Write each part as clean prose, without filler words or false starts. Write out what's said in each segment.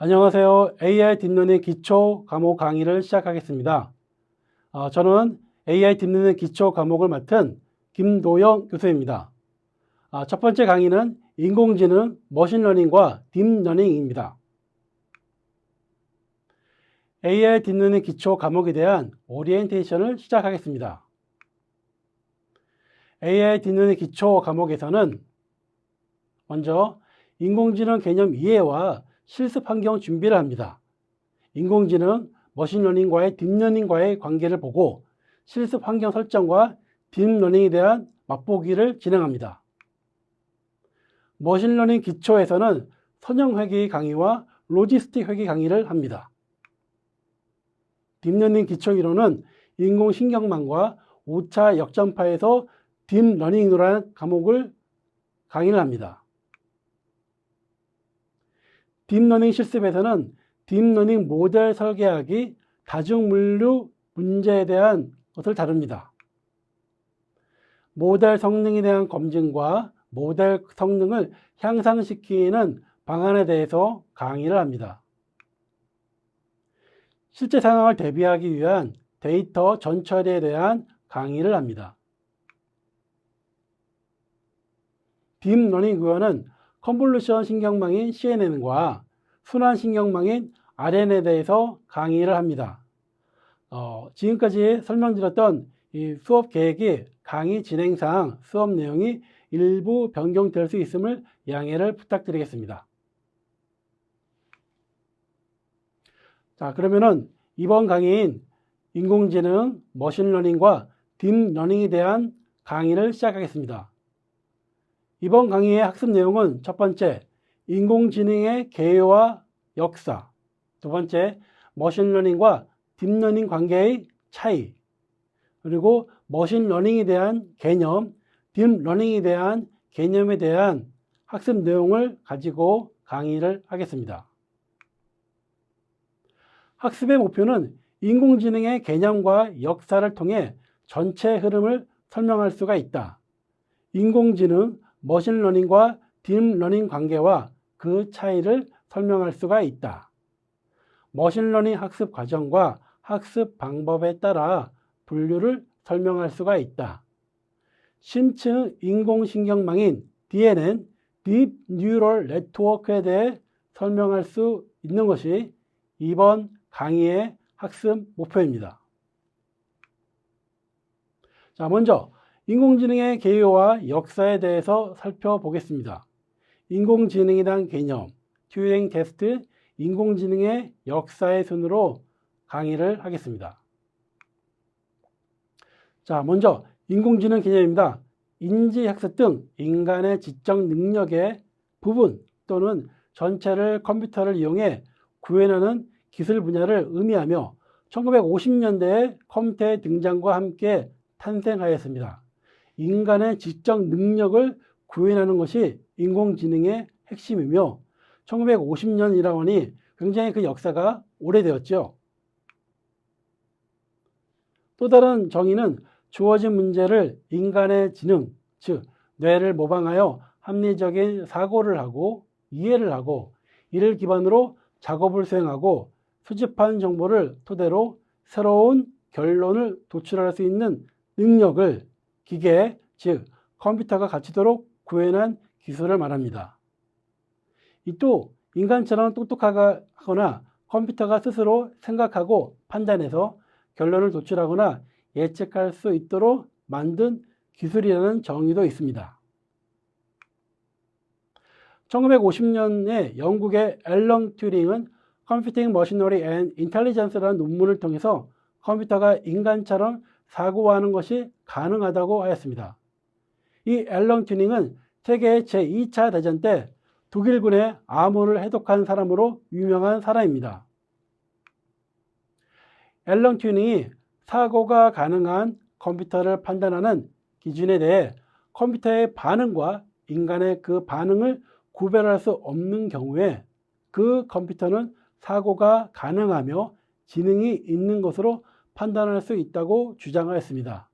안녕하세요. AI 딥러닝 기초 과목 강의를 시작하겠습니다. 저는 AI 딥러닝 기초 과목을 맡은 김도영 교수입니다. 첫 번째 강의는 인공지능, 머신러닝과 딥러닝입니다. AI 딥러닝 기초 과목에 대한 오리엔테이션을 시작하겠습니다. AI 딥러닝 기초 과목에서는 먼저 인공지능 개념 이해와 실습 환경 준비를 합니다. 인공지능, 머신러닝과의 딥러닝과의 관계를 보고 실습 환경 설정과 딥러닝에 대한 맛보기를 진행합니다. 머신러닝 기초에서는 선형 회귀 강의와 로지스틱 회귀 강의를 합니다. 딥러닝 기초 이론은 인공신경망과 5차 역전파에서 딥러닝이라는 과목을 강의를 합니다. 딥러닝 실습에서는 딥러닝 모델 설계하기, 다중물류 문제에 대한 것을 다룹니다. 모델 성능에 대한 검증과 모델 성능을 향상시키는 방안에 대해서 강의를 합니다. 실제 상황을 대비하기 위한 데이터 전처리에 대한 강의를 합니다. 딥러닝 구현은 컨볼루션 신경망인 CNN과 순환 신경망인 RNN에 대해서 강의를 합니다. 지금까지 설명드렸던 이 수업 계획이 강의 진행상 수업 내용이 일부 변경될 수 있음을 양해를 부탁드리겠습니다. 자, 그러면은 이번 강의인 인공지능, 머신러닝과 딥러닝에 대한 강의를 시작하겠습니다. 이번 강의의 학습 내용은 첫 번째, 인공지능의 개요와 역사. 두 번째, 머신러닝과 딥러닝 관계의 차이. 그리고 머신러닝에 대한 개념, 딥러닝에 대한 개념에 대한 학습 내용을 가지고 강의를 하겠습니다. 학습의 목표는 인공지능의 개념과 역사를 통해 전체 흐름을 설명할 수가 있다. 인공지능, 머신러닝과 딥러닝 관계와 그 차이를 설명할 수가 있다. 머신러닝 학습 과정과 학습 방법에 따라 분류를 설명할 수가 있다. 심층 인공신경망인 DNN, Deep Neural Network에 대해 설명할 수 있는 것이 이번 강의의 학습 목표입니다. 자, 먼저 인공지능의 개요와 역사에 대해서 살펴보겠습니다. 인공지능에 대한 개념, 튜링 테스트, 인공지능의 역사의 순으로 강의를 하겠습니다. 자, 먼저 인공지능 개념입니다. 인지학습 등 인간의 지적 능력의 부분 또는 전체를 컴퓨터를 이용해 구현하는 기술 분야를 의미하며 1950년대에 컴퓨터의 등장과 함께 탄생하였습니다. 인간의 지적 능력을 구현하는 것이 인공지능의 핵심이며 1950년이라고 하니 굉장히 그 역사가 오래되었죠. 또 다른 정의는 주어진 문제를 인간의 지능, 즉 뇌를 모방하여 합리적인 사고를 하고 이해를 하고 이를 기반으로 작업을 수행하고 수집한 정보를 토대로 새로운 결론을 도출할 수 있는 능력을 기계, 즉 컴퓨터가 갖추도록 구현한 기술을 말합니다. 또 인간처럼 똑똑하거나 컴퓨터가 스스로 생각하고 판단해서 결론을 도출하거나 예측할 수 있도록 만든 기술이라는 정의도 있습니다. 1950년에 영국의 앨런 튜링은 Computing Machinery and Intelligence라는 논문을 통해서 컴퓨터가 인간처럼 사고하는 것이 가능하다고 하였습니다. 이 앨런 튜링은 세계 제2차 대전 때 독일군의 암호를 해독한 사람으로 유명한 사람입니다. 앨런 튜링이 사고가 가능한 컴퓨터를 판단하는 기준에 대해 컴퓨터의 반응과 인간의 그 반응을 구별할 수 없는 경우에 그 컴퓨터는 사고가 가능하며 지능이 있는 것으로 판단할 수 있다고 주장하였습니다.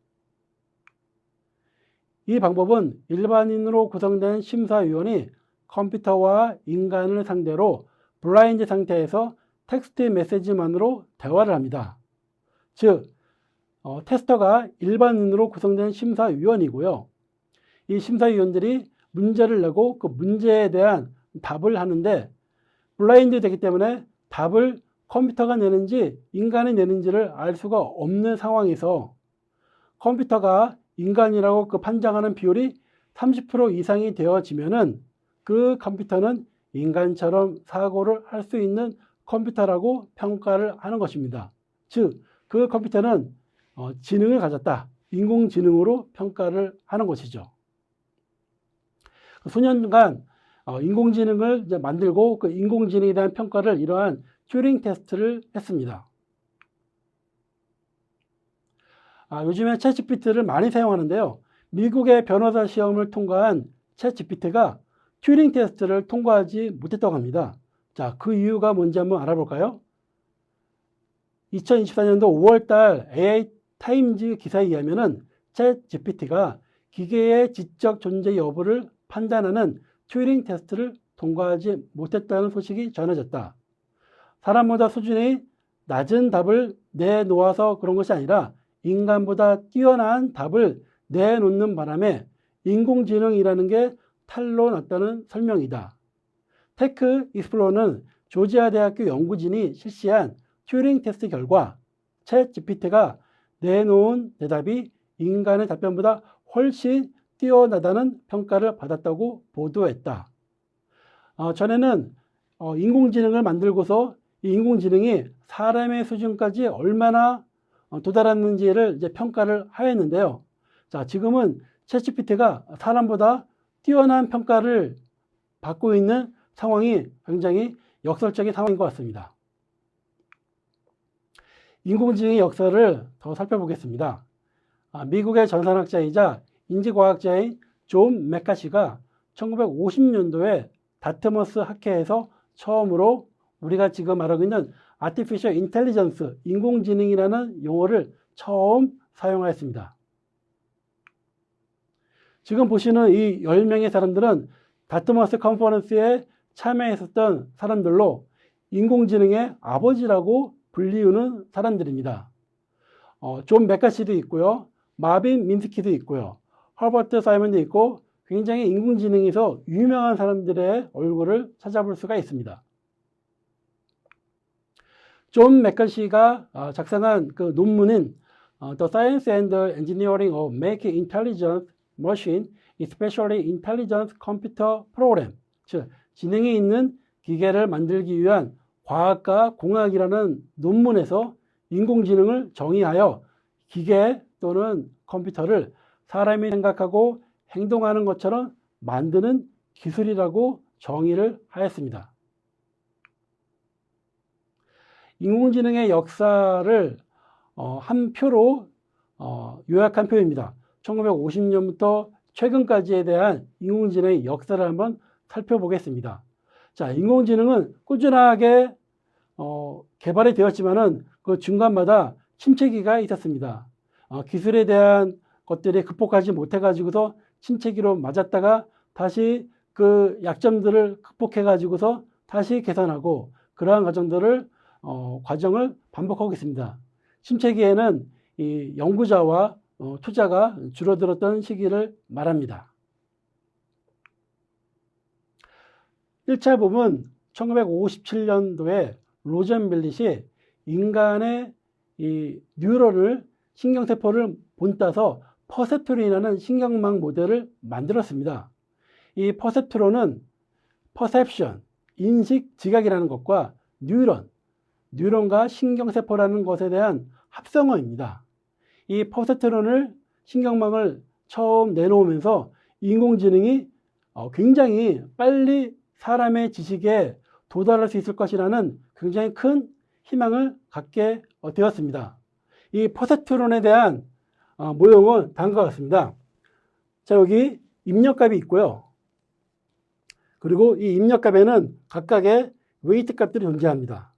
이 방법은 일반인으로 구성된 심사위원이 컴퓨터와 인간을 상대로 블라인드 상태에서 텍스트 메시지만으로 대화를 합니다. 즉, 테스터가 일반인으로 구성된 심사위원이고요. 이 심사위원들이 문제를 내고 그 문제에 대한 답을 하는데 블라인드 되기 때문에 답을 컴퓨터가 내는지 인간이 내는지를 알 수가 없는 상황에서 컴퓨터가 인간이라고 그 판정하는 비율이 30% 이상이 되어지면은 그 컴퓨터는 인간처럼 사고를 할 수 있는 컴퓨터라고 평가를 하는 것입니다. 즉, 그 컴퓨터는 지능을 가졌다. 인공지능으로 평가를 하는 것이죠. 수년간 인공지능을 이제 만들고 그 인공지능에 대한 평가를 이러한 튜링 테스트를 했습니다. 요즘에 챗GPT를 많이 사용하는데요. 미국의 변호사 시험을 통과한 챗GPT가 튜링 테스트를 통과하지 못했다고 합니다. 자, 그 이유가 뭔지 한번 알아볼까요? 2024년도 5월달 AI 타임즈 기사에 의하면은 챗GPT가 기계의 지적 존재 여부를 판단하는 튜링 테스트를 통과하지 못했다는 소식이 전해졌다. 사람보다 수준이 낮은 답을 내놓아서 그런 것이 아니라 인간보다 뛰어난 답을 내놓는 바람에 인공지능이라는 게 탈로 났다는 설명이다. 테크 익스플로러는 조지아 대학교 연구진이 실시한 튜링 테스트 결과 챗GPT가 내놓은 대답이 인간의 답변보다 훨씬 뛰어나다는 평가를 받았다고 보도했다. 전에는 인공지능을 만들고서 이 인공지능이 사람의 수준까지 얼마나 도달했는지를 이제 평가를 하였는데요. 자, 지금은 챗GPT가 사람보다 뛰어난 평가를 받고 있는 상황이 굉장히 역설적인 상황인 것 같습니다. 인공지능의 역사를 더 살펴보겠습니다. 미국의 전산학자이자 인지과학자인 존 맥카시가 1950년도에 다트머스 학회에서 처음으로 우리가 지금 말하고 있는 Artificial Intelligence, 인공지능이라는 용어를 처음 사용하였습니다. 지금 보시는 이 10명의 사람들은 다트머스 컨퍼런스에 참여했었던 사람들로 인공지능의 아버지라고 불리우는 사람들입니다. 존 맥카시도 있고요. 마빈 민스키도 있고요. 허버트 사이먼도 있고 굉장히 인공지능에서 유명한 사람들의 얼굴을 찾아볼 수가 있습니다. 존 맥카시가 작성한 그 논문인 The Science and Engineering of Making Intelligent Machine, Especially Intelligent Computer Program, 즉 지능이 있는 기계를 만들기 위한 과학과 공학이라는 논문에서 인공지능을 정의하여 기계 또는 컴퓨터를 사람이 생각하고 행동하는 것처럼 만드는 기술이라고 정의를 하였습니다. 인공지능의 역사를 한 표로 요약한 표입니다. 1950년부터 최근까지에 대한 인공지능의 역사를 한번 살펴보겠습니다. 자, 인공지능은 꾸준하게 개발이 되었지만은 그 중간마다 침체기가 있었습니다. 기술에 대한 것들이 극복하지 못해가지고서 침체기로 맞았다가 다시 그 약점들을 극복해가지고서 다시 개선하고 그러한 과정을 반복하고 있습니다. 침체기에는 이 연구자와 투자가 줄어들었던 시기를 말합니다. 1차 부분 1957년도에 로젠빌릿이 인간의 이 뉴런을 신경세포를 본따서 퍼셉트론이라는 신경망 모델을 만들었습니다. 이 퍼셉트론은 퍼셉션, 인식, 지각이라는 것과 뉴런과 신경세포라는 것에 대한 합성어입니다. 이 퍼셉트론을 신경망을 처음 내놓으면서 인공지능이 굉장히 빨리 사람의 지식에 도달할 수 있을 것이라는 굉장히 큰 희망을 갖게 되었습니다. 이 퍼셉트론에 대한 모형은 다음과 같습니다. 자, 여기 입력값이 있고요. 그리고 이 입력값에는 각각의 웨이트 값들이 존재합니다.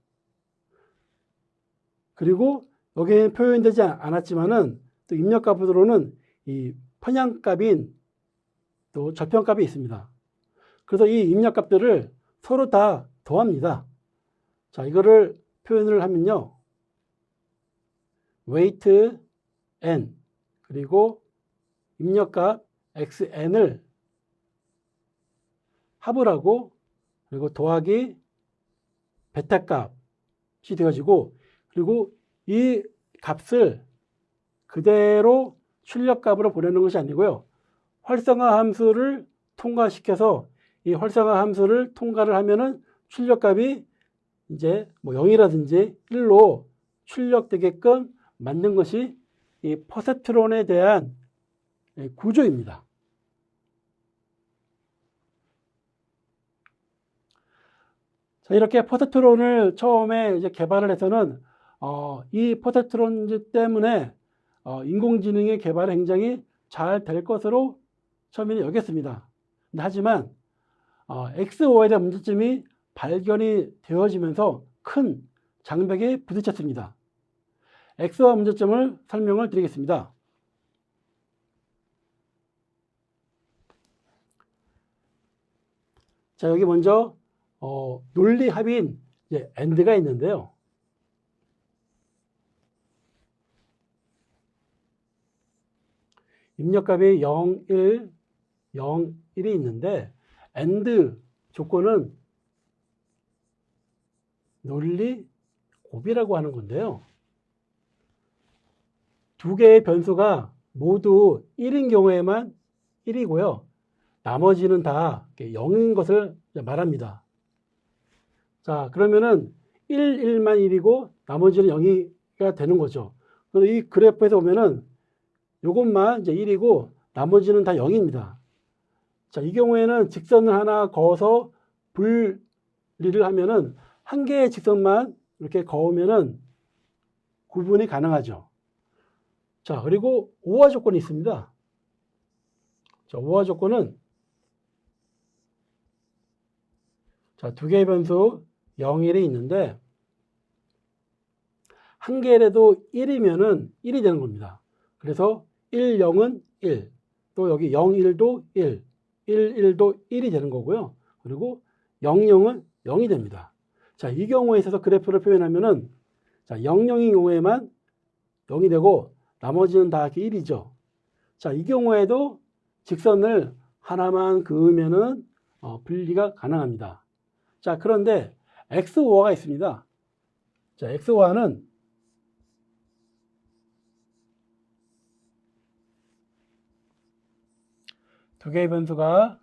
그리고 여기에는 표현되지 않았지만은 또 입력값으로는 이 편향값인 또 저편값이 있습니다. 그래서 이 입력값들을 서로 다 더합니다. 자, 이거를 표현을 하면요. weight n 그리고 입력값 xn을 합을 하고 그리고 더하기 베타 값이 되어지고 그리고 이 값을 그대로 출력값으로 보내는 것이 아니고요. 활성화 함수를 통과시켜서 이 활성화 함수를 통과를 하면은 출력값이 이제 뭐 0이라든지 1로 출력되게끔 만든 것이 이 퍼세트론에 대한 구조입니다. 자, 이렇게 퍼세트론을 처음에 이제 개발을 해서는 이 퍼세트론 때문에 인공지능의 개발이 굉장히 잘 될 것으로 처음에는 여겼습니다. 하지만 XO에 대한 문제점이 발견이 되어지면서 큰 장벽에 부딪혔습니다. XO와 문제점을 설명을 드리겠습니다. 자, 여기 먼저 논리 합인 이제 AND가 있는데요. 입력값이 0, 1, 0, 1이 있는데 AND 조건은 논리 곱이라고 하는 건데요. 두 개의 변수가 모두 1인 경우에만 1이고요. 나머지는 다 0인 것을 말합니다. 자, 그러면은 1, 1만 1이고 나머지는 0이가 되는 거죠. 그래서 이 그래프에서 보면은 요것만 이제 1이고 나머지는 다 0입니다. 자, 이 경우에는 직선을 하나 그어서 분리를 하면은 한 개의 직선만 이렇게 그으면은 구분이 가능하죠. 자, 그리고 오화 조건이 있습니다. 자, 오화 조건은 자, 두 개의 변수 0, 1이 있는데 한 개라도 1이면은 1이 되는 겁니다. 그래서 1, 0은 1, 또 여기 0, 1도 1, 1, 1도 1이 되는 거고요. 그리고 0, 0은 0이 됩니다. 자, 이 경우에 있어서 그래프를 표현하면은 자, 0, 0인 경우에만 0이 되고 나머지는 다 1이죠. 자, 이 경우에도 직선을 하나만 그으면은 분리가 가능합니다. 자, 그런데 XOR가 있습니다. 자, XOR는 두 개의 변수가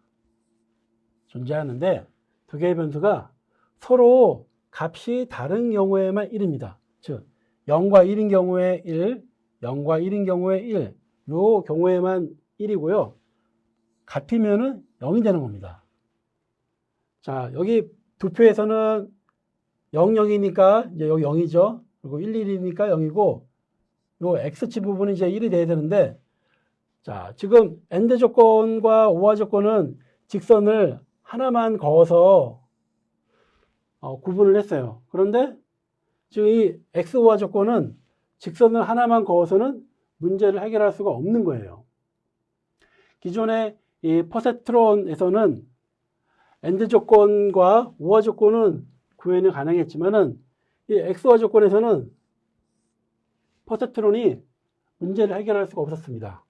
존재하는데 두 개의 변수가 서로 값이 다른 경우에만 1입니다. 즉 0과 1인 경우에 1, 0과 1인 경우에 1, 요 경우에만 1이고요. 같으면은 0이 되는 겁니다. 자, 여기 두 표에서는 0, 0이니까 이제 여기 0이죠. 그리고 1, 1이니까 0이고 요 X치 부분이 이제 1이 돼야 되는데 자, 지금 AND 조건과 OR 조건은 직선을 하나만 그어서 구분을 했어요. 그런데 지금 이 XOR 조건은 직선을 하나만 그어서는 문제를 해결할 수가 없는 거예요. 기존의 이 퍼세트론에서는 AND 조건과 OR 조건은 구현이 가능했지만은 이 XOR 조건에서는 퍼세트론이 문제를 해결할 수가 없었습니다.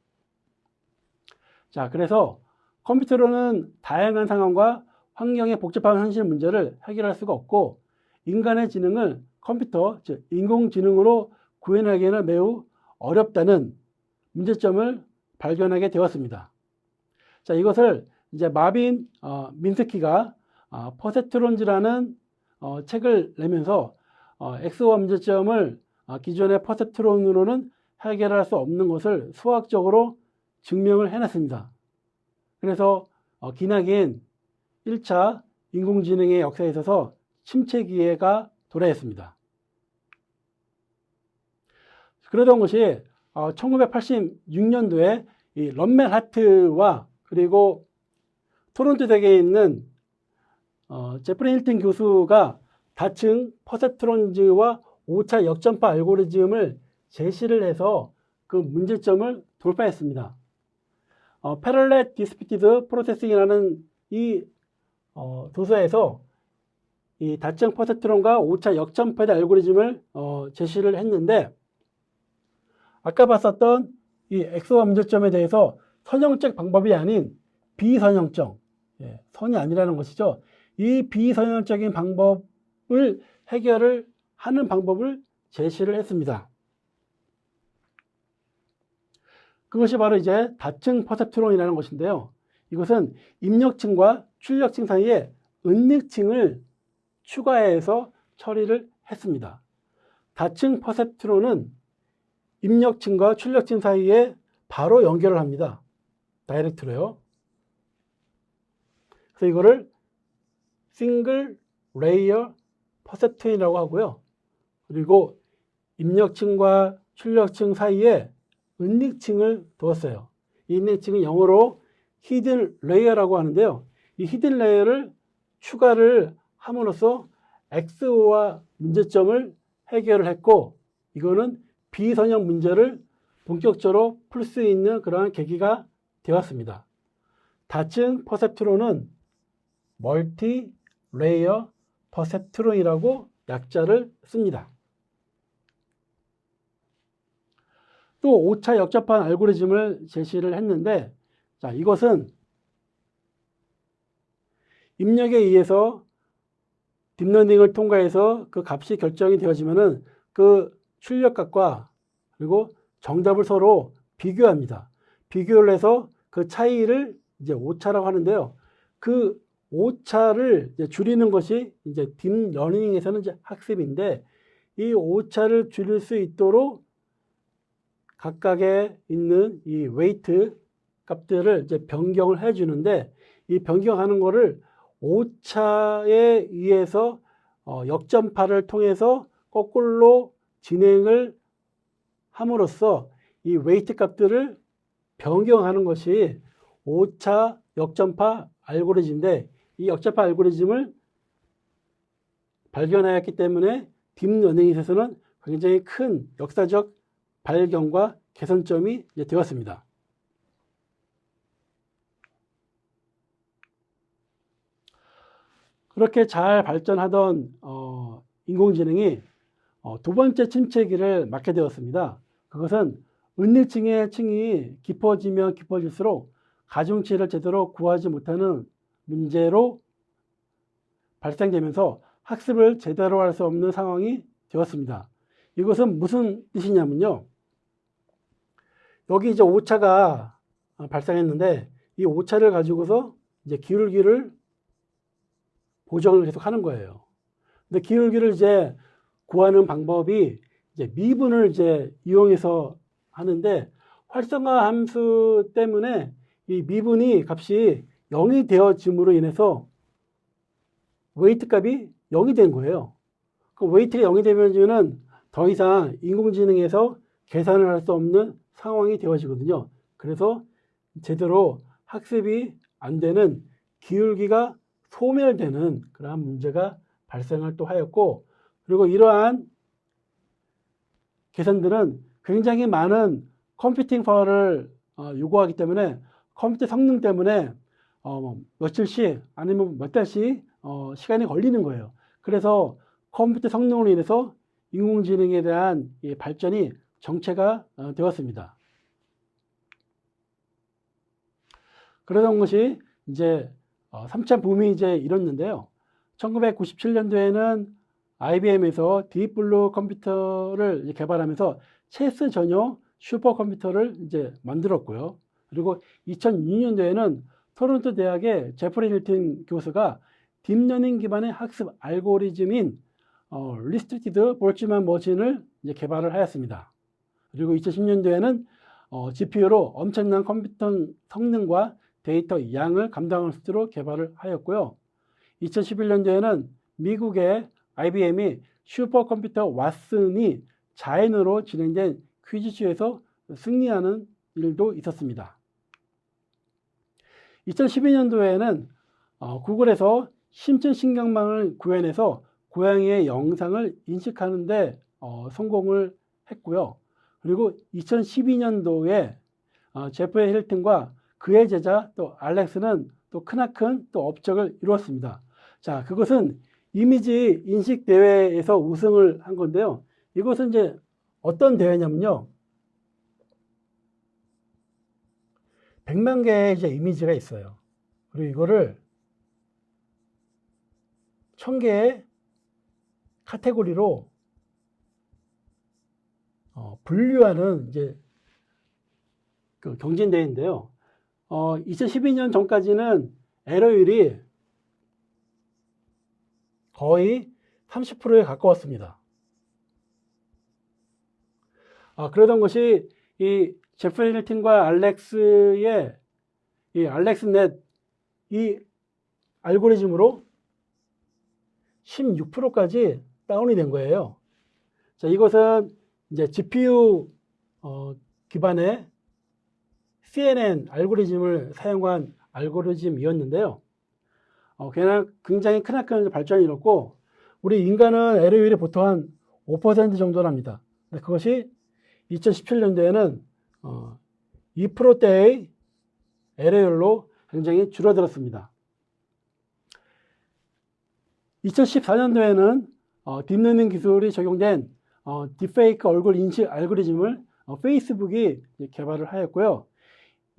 자, 그래서 컴퓨터로는 다양한 상황과 환경의 복잡한 현실 문제를 해결할 수가 없고 인간의 지능을 컴퓨터, 즉 인공지능으로 구현하기에는 매우 어렵다는 문제점을 발견하게 되었습니다. 자, 이것을 이제 마빈 민스키가 퍼세트론즈라는 책을 내면서 XOR 문제점을 기존의 퍼세트론으로는 해결할 수 없는 것을 수학적으로 증명을 해냈습니다. 그래서 기나긴 1차 인공지능의 역사에 있어서 침체기가 도래했습니다. 그러던 것이 1986년도에 이 런멜 하트와 그리고 토론토 대학에 있는 제프리 힐튼 교수가 다층 퍼세트론즈와 5차 역전파 알고리즘을 제시를 해서 그 문제점을 돌파했습니다. Parallel Distributed Processing이라는 이 도서에서 이 다층 퍼셉트론과 오차 역전 패드 알고리즘을 제시를 했는데, 아까 봤었던 이 엑소와 문제점에 대해서 선형적 방법이 아닌 비선형적, 선이 아니라는 것이죠. 이 비선형적인 방법을 해결을 하는 방법을 제시를 했습니다. 그것이 바로 이제 다층 퍼셉트론이라는 것인데요. 이것은 입력층과 출력층 사이에 은닉층을 추가해서 처리를 했습니다. 다층 퍼셉트론은 입력층과 출력층 사이에 바로 연결을 합니다. 다이렉트로요. 그래서 이거를 싱글 레이어 퍼셉트론이라고 하고요. 그리고 입력층과 출력층 사이에 은닉층을 두었어요. 이 은닉층은 영어로 히든 레이어라고 하는데요. 이 히든 레이어를 추가를 함으로써 엑소와 문제점을 해결을 했고, 이거는 비선형 문제를 본격적으로 풀 수 있는 그러한 계기가 되었습니다. 다층 퍼셉트론은 멀티 레이어 퍼셉트론이라고 약자를 씁니다. 또 오차 역접한 알고리즘을 제시를 했는데, 자, 이것은 입력에 의해서 딥러닝을 통과해서 그 값이 결정이 되어지면은 그 출력값과 그리고 정답을 서로 비교합니다. 비교를 해서 그 차이를 이제 오차라고 하는데요. 그 오차를 이제 줄이는 것이 이제 딥러닝에서는 이제 학습인데, 이 오차를 줄일 수 있도록 각각에 있는 이 웨이트 값들을 이제 변경을 해주는데, 이 변경하는 거를 오차에 의해서 역전파를 통해서 거꾸로 진행을 함으로써 이 웨이트 값들을 변경하는 것이 오차 역전파 알고리즘인데, 이 역전파 알고리즘을 발견하였기 때문에 딥러닝에서는 굉장히 큰 역사적 발견과 개선점이 되었습니다. 그렇게 잘 발전하던 인공지능이 두 번째 침체기를 맞게 되었습니다. 그것은 은닉층의 층이 깊어지면 깊어질수록 가중치를 제대로 구하지 못하는 문제로 발생되면서 학습을 제대로 할 수 없는 상황이 되었습니다. 이것은 무슨 뜻이냐면요. 여기 이제 오차가 발생했는데, 이 오차를 가지고서 이제 기울기를 보정을 계속 하는 거예요. 근데 기울기를 이제 구하는 방법이 이제 미분을 이제 이용해서 하는데, 활성화 함수 때문에 이 미분이 값이 0이 되어짐으로 인해서 웨이트 값이 0이 된 거예요. 그 웨이트가 0이 되면은 더 이상 인공지능에서 계산을 할 수 없는 상황이 되어지거든요. 그래서 제대로 학습이 안 되는, 기울기가 소멸되는 그러한 문제가 발생을 또 하였고, 그리고 이러한 계산들은 굉장히 많은 컴퓨팅 파워를 요구하기 때문에 컴퓨터 성능 때문에 며칠씩 아니면 몇 달씩 시간이 걸리는 거예요. 그래서 컴퓨터 성능으로 인해서 인공지능에 대한 이 발전이 정체가 되었습니다. 그러던 것이 이제 3차 붐이 이제 일었는데요. 1997년도에는 IBM에서 딥블루 컴퓨터를 개발하면서 체스 전용 슈퍼컴퓨터를 이제 만들었고요. 그리고 2002년도에는 토론토 대학의 제프리 힐튼 교수가 딥러닝 기반의 학습 알고리즘인 리스트리티드 볼츠만 머신을 이제 개발을 하였습니다. 그리고 2010년도에는 GPU로 엄청난 컴퓨터 성능과 데이터 양을 감당할 수 있도록 개발을 하였고요. 2011년도에는 미국의 IBM이 슈퍼컴퓨터 왓슨이 자연으로 진행된 퀴즈쇼에서 승리하는 일도 있었습니다. 2012년도에는 구글에서 심층신경망을 구현해서 고양이의 영상을 인식하는 데 성공을 했고요. 그리고 2012년도에 제프 힐튼과 그의 제자 또 알렉스는 또 크나큰 또 업적을 이루었습니다. 자, 그것은 이미지 인식 대회에서 우승을 한 건데요. 이것은 이제 어떤 대회냐면요. 100만 개의 이제 이미지가 있어요. 그리고 이거를 1000개의 카테고리로 분류하는 이제 그 경진대회인데요. 2012년 전까지는 에러율이 거의 30%에 가까웠습니다. 그러던 것이 이 제프리 힐튼과 알렉스의 이 알렉스넷 이 알고리즘으로 16%까지 다운이 된 거예요. 자, 이것은 이제 GPU 기반의 CNN 알고리즘을 사용한 알고리즘이었는데요. 굉장히 크나큰 발전이 일었고, 우리 인간은 에러율이 보통 한 5% 정도랍니다. 그것이 2017년도에는 2%대의 에러율로 굉장히 줄어들었습니다. 2014년도에는 딥러닝 기술이 적용된 딥페이크 얼굴 인식 알고리즘을 페이스북이 개발을 하였고요.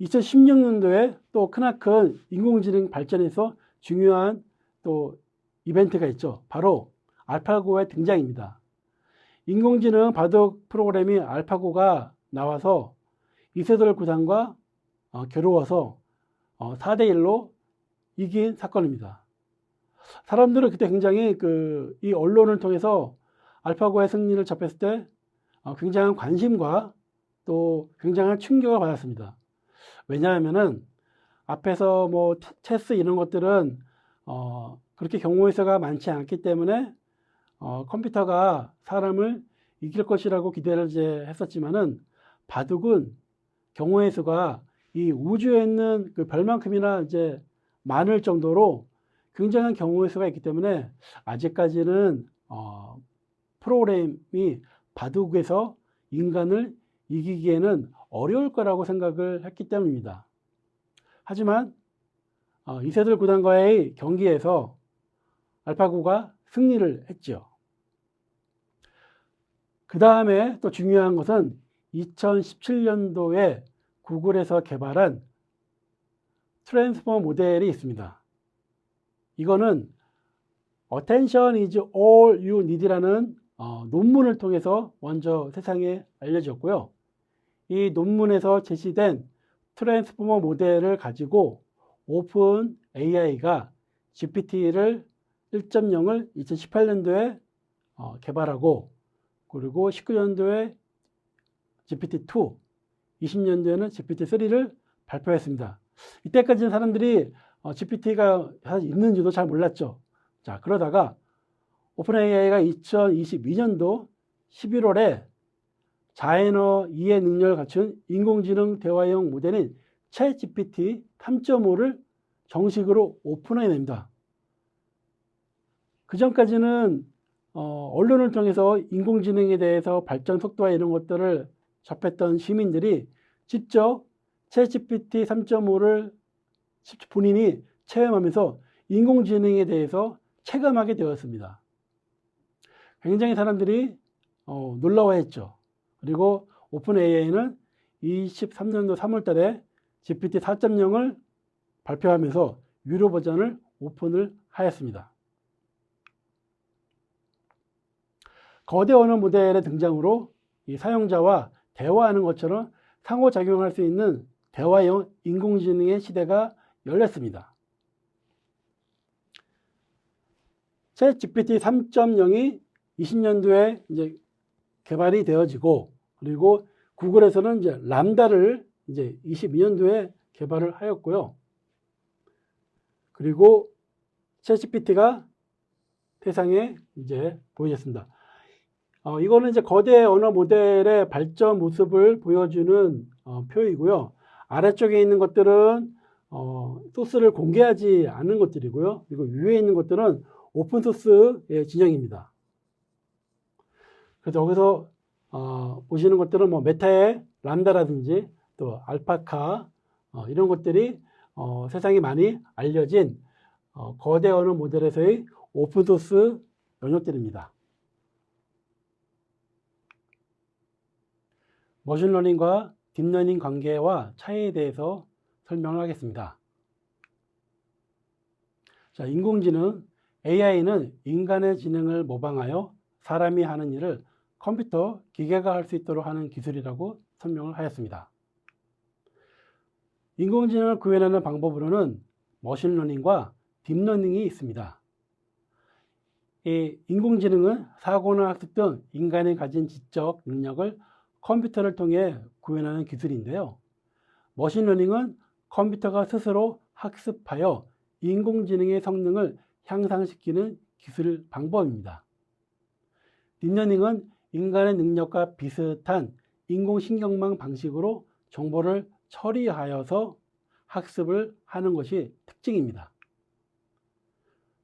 2016년도에 또 크나큰 인공지능 발전에서 중요한 또 이벤트가 있죠. 바로 알파고의 등장입니다. 인공지능 바둑 프로그램이 알파고가 나와서 이세돌 구단과 겨루어서 4대1로 이긴 사건입니다. 사람들은 그때 굉장히 이 언론을 통해서 알파고의 승리를 접했을 때 굉장한 관심과 또 굉장한 충격을 받았습니다. 왜냐하면은 앞에서 뭐 체스 이런 것들은 그렇게 경우의 수가 많지 않기 때문에 컴퓨터가 사람을 이길 것이라고 기대를 이제 했었지만은 바둑은 경우의 수가 이 우주에 있는 그 별만큼이나 이제 많을 정도로 굉장한 경우의 수가 있기 때문에 아직까지는 프로그램이 바둑에서 인간을 이기기에는 어려울 거라고 생각을 했기 때문입니다. 하지만 이세돌 구단과의 경기에서 알파고가 승리를 했죠. 그 다음에 또 중요한 것은 2017년도에 구글에서 개발한 트랜스포머 모델이 있습니다. 이거는 Attention is all you need라는 논문을 통해서 먼저 세상에 알려졌고요. 이 논문에서 제시된 트랜스포머 모델을 가지고 오픈 AI가 GPT를 1.0을 2018년도에 개발하고, 그리고 19년도에 GPT-2, 20년도에는 GPT-3를 발표했습니다. 이때까지는 사람들이 GPT가 있는지도 잘 몰랐죠. 자, 그러다가 오픈 AI가 2022년도 11월에 자연어 이해 능력을 갖춘 인공지능 대화형 모델인 챗GPT 3.5를 정식으로 오픈해냅니다. 그 전까지는 언론을 통해서 인공지능에 대해서 발전 속도와 이런 것들을 접했던 시민들이 직접 챗GPT 3.5를 본인이 체험하면서 인공지능에 대해서 체감하게 되었습니다. 굉장히 사람들이 놀라워했죠. 그리고 오픈 AI는 23년도 3월 달에 GPT 4.0을 발표하면서 유료 버전을 오픈을 하였습니다. 거대 언어 모델의 등장으로 이 사용자와 대화하는 것처럼 상호작용할 수 있는 대화형 인공지능의 시대가 열렸습니다. 챗 GPT 3.0이 20년도에 이제 개발이 되어지고, 그리고 구글에서는 이제 람다를 이제 22년도에 개발을 하였고요. 그리고 챗 GPT가 세상에 이제 보여졌습니다. 이거는 이제 거대 언어 모델의 발전 모습을 보여주는 표이고요. 아래쪽에 있는 것들은 소스를 공개하지 않은 것들이고요. 그리고 위에 있는 것들은 오픈소스의 진영입니다. 그래서 여기서 보시는 것들은 뭐 메타의 람다라든지 또 알파카 이런 것들이 세상에 많이 알려진 거대 언어 모델에서의 오픈소스 영역들입니다. 머신러닝과 딥러닝 관계와 차이에 대해서 설명을 하겠습니다. 자, 인공지능 AI는 인간의 지능을 모방하여 사람이 하는 일을 컴퓨터, 기계가 할 수 있도록 하는 기술이라고 설명을 하였습니다. 인공지능을 구현하는 방법으로는 머신러닝과 딥러닝이 있습니다. 이 인공지능은 사고나 학습 등 인간이 가진 지적 능력을 컴퓨터를 통해 구현하는 기술인데요. 머신러닝은 컴퓨터가 스스로 학습하여 인공지능의 성능을 향상시키는 기술 방법입니다. 딥러닝은 인간의 능력과 비슷한 인공신경망 방식으로 정보를 처리하여서 학습을 하는 것이 특징입니다.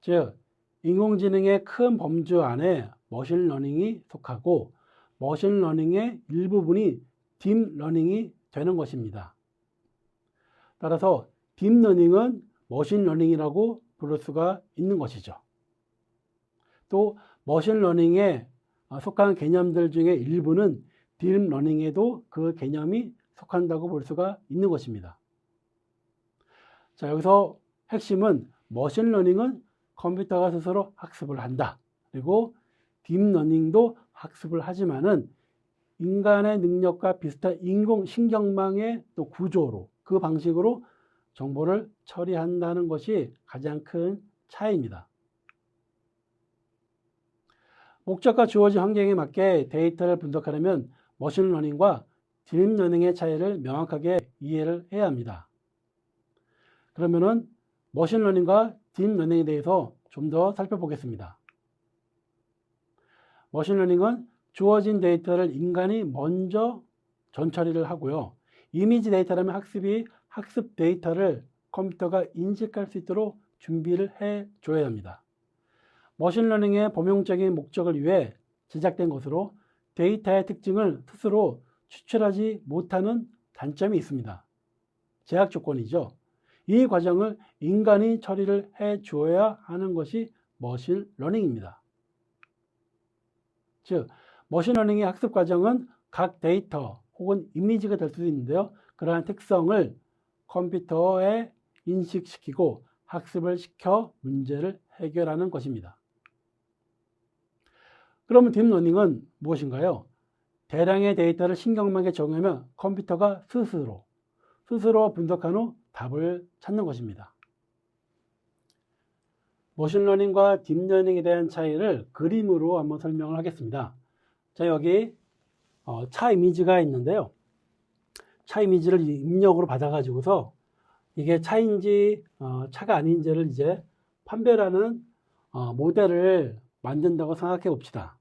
즉, 인공지능의 큰 범주 안에 머신러닝이 속하고 머신러닝의 일부분이 딥러닝이 되는 것입니다. 따라서 딥러닝은 머신러닝이라고 부를 수가 있는 것이죠. 또 머신러닝에 속한 개념들 중에 일부는 딥러닝에도 그 개념이 속한다고 볼 수가 있는 것입니다. 자, 여기서 핵심은 머신러닝은 컴퓨터가 스스로 학습을 한다. 그리고 딥러닝도 학습을 하지만은 인간의 능력과 비슷한 인공신경망의 또 구조로 그 방식으로 정보를 처리한다는 것이 가장 큰 차이입니다. 목적과 주어진 환경에 맞게 데이터를 분석하려면 머신러닝과 딥러닝의 차이를 명확하게 이해를 해야 합니다. 그러면은 머신러닝과 딥러닝에 대해서 좀 더 살펴보겠습니다. 머신러닝은 주어진 데이터를 인간이 먼저 전처리를 하고요. 이미지 데이터라면 학습 데이터를 컴퓨터가 인식할 수 있도록 준비를 해줘야 합니다. 머신러닝의 범용적인 목적을 위해 제작된 것으로 데이터의 특징을 스스로 추출하지 못하는 단점이 있습니다. 제약 조건이죠. 이 과정을 인간이 처리를 해줘야 하는 것이 머신러닝입니다. 즉, 머신러닝의 학습 과정은 각 데이터 혹은 이미지가 될 수도 있는데요. 그러한 특성을 컴퓨터에 인식시키고 학습을 시켜 문제를 해결하는 것입니다. 그러면 딥러닝은 무엇인가요? 대량의 데이터를 신경망에 적용하면 컴퓨터가 스스로 분석한 후 답을 찾는 것입니다. 머신러닝과 딥러닝에 대한 차이를 그림으로 한번 설명을 하겠습니다. 자, 여기 차 이미지가 있는데요. 차 이미지를 입력으로 받아가지고서 이게 차인지 차가 아닌지를 이제 판별하는 모델을 만든다고 생각해 봅시다.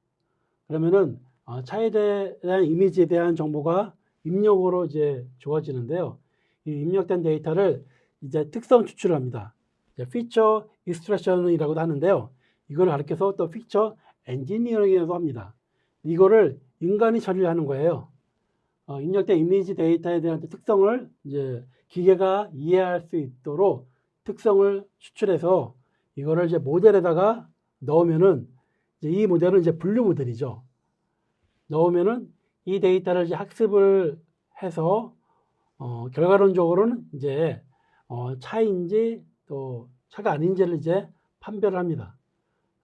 그러면은 차에 대한 이미지에 대한 정보가 입력으로 이제 주어지는데요. 이 입력된 데이터를 이제 특성 추출을 합니다. 피처 익스트랙션이라고도 하는데요. 이걸 가리켜서 또 피처 엔지니어링이라고 합니다. 이거를 인간이 처리를 하는 거예요. 입력된 이미지 데이터에 대한 특성을 이제 기계가 이해할 수 있도록 특성을 추출해서 이거를 이제 모델에다가 넣으면은 이제 이 모델은 이제 분류 모델이죠. 넣으면은 이 데이터를 이제 학습을 해서 결과론적으로는 이제 차인지 또 차가 아닌지를 이제 판별을 합니다.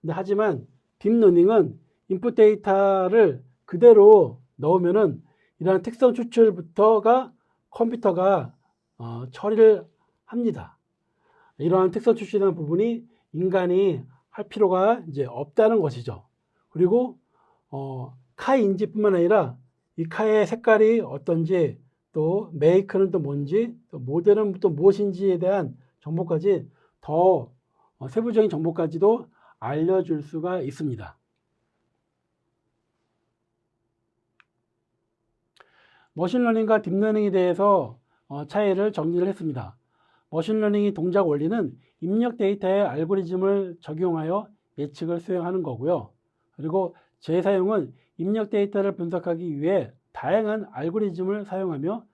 근데 하지만 딥러닝은 인풋 데이터를 그대로 넣으면은 이러한 특성 추출부터가 컴퓨터가 처리를 합니다. 이러한 특성 추출이라는 부분이 인간이 할 필요가 이제 없다는 것이죠. 그리고 카 인지뿐만 아니라 이 카의 색깔이 어떤지 또 메이크는 또 뭔지 또 모델은 또 무엇인지에 대한 정보까지 더 세부적인 정보까지도 알려줄 수가 있습니다. 머신러닝과 딥러닝에 대해서 차이를 정리를 했습니다. 머신러닝의 동작 원리는 입력 데이터에 알고리즘을 적용하여 예측을 수행하는 거고요. 그리고 재사용은 입력 데이터를 분석하기 위해 다양한 알고리즘을 사용하며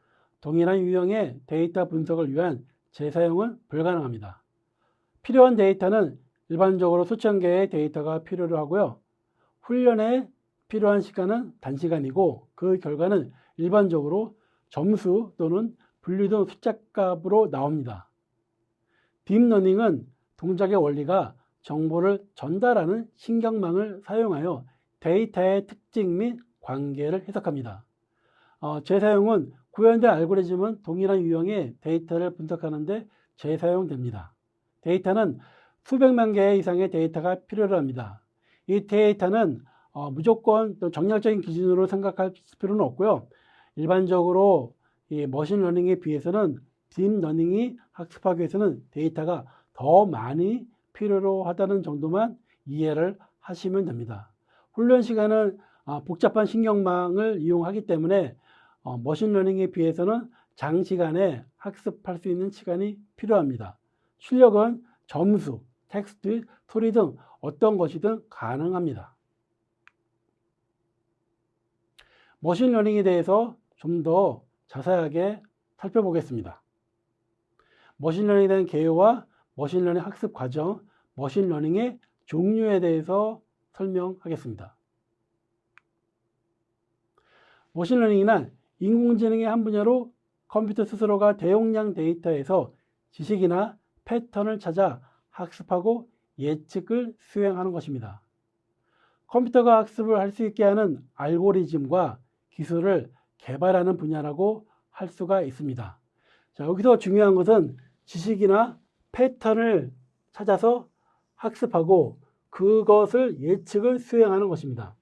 동일한 유형의 데이터 분석을 위한 재사용은 불가능합니다. 필요한 데이터는 일반적으로 수천 개의 데이터가 필요로 하고요. 훈련에 필요한 시간은 단시간이고 그 결과는 일반적으로 점수 또는 분류된 숫자값으로 나옵니다. 딥러닝은 동작의 원리가 정보를 전달하는 신경망을 사용하여 데이터의 특징 및 관계를 해석합니다. 재사용은 구현된 알고리즘은 동일한 유형의 데이터를 분석하는 데 재사용됩니다. 데이터는 수백만 개 이상의 데이터가 필요로 합니다. 이 데이터는 무조건 또 정량적인 기준으로 생각할 필요는 없고요. 일반적으로 이 머신러닝에 비해서는 딥러닝이 학습하기 위해서는 데이터가 더 많이 필요로 하다는 정도만 이해를 하시면 됩니다. 훈련 시간은 복잡한 신경망을 이용하기 때문에 머신러닝에 비해서는 장시간에 학습할 수 있는 시간이 필요합니다. 출력은 점수, 텍스트, 소리 등 어떤 것이든 가능합니다. 머신러닝에 대해서 좀 더 자세하게 살펴보겠습니다. 머신러닝에 대한 개요와 머신러닝 학습 과정, 머신러닝의 종류에 대해서 설명하겠습니다. 머신러닝이란 인공지능의 한 분야로 컴퓨터 스스로가 대용량 데이터에서 지식이나 패턴을 찾아 학습하고 예측을 수행하는 것입니다. 컴퓨터가 학습을 할 수 있게 하는 알고리즘과 기술을 개발하는 분야라고 할 수가 있습니다. 자, 여기서 중요한 것은 지식이나 패턴을 찾아서 학습하고 그것을 예측을 수행하는 것입니다.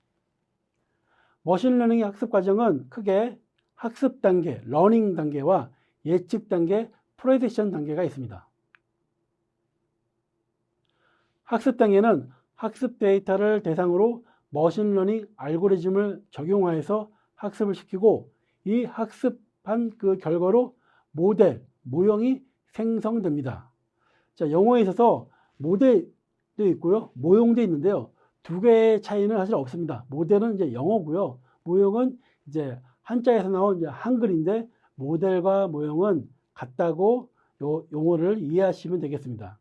머신러닝의 학습 과정은 크게 학습 단계, 러닝 단계와 예측 단계, 프레디션 단계가 있습니다. 학습 단계는 학습 데이터를 대상으로 머신러닝 알고리즘을 적용하여서 학습을 시키고 이 학습한 그 결과로 모델, 모형이 생성됩니다. 자, 영어에 있어서 모델도 있고요, 모형도 있는데요. 두 개의 차이는 사실 없습니다. 모델은 이제 영어고요. 모형은 이제 한자에서 나온 이제 한글인데 모델과 모형은 같다고 요 용어를 이해하시면 되겠습니다.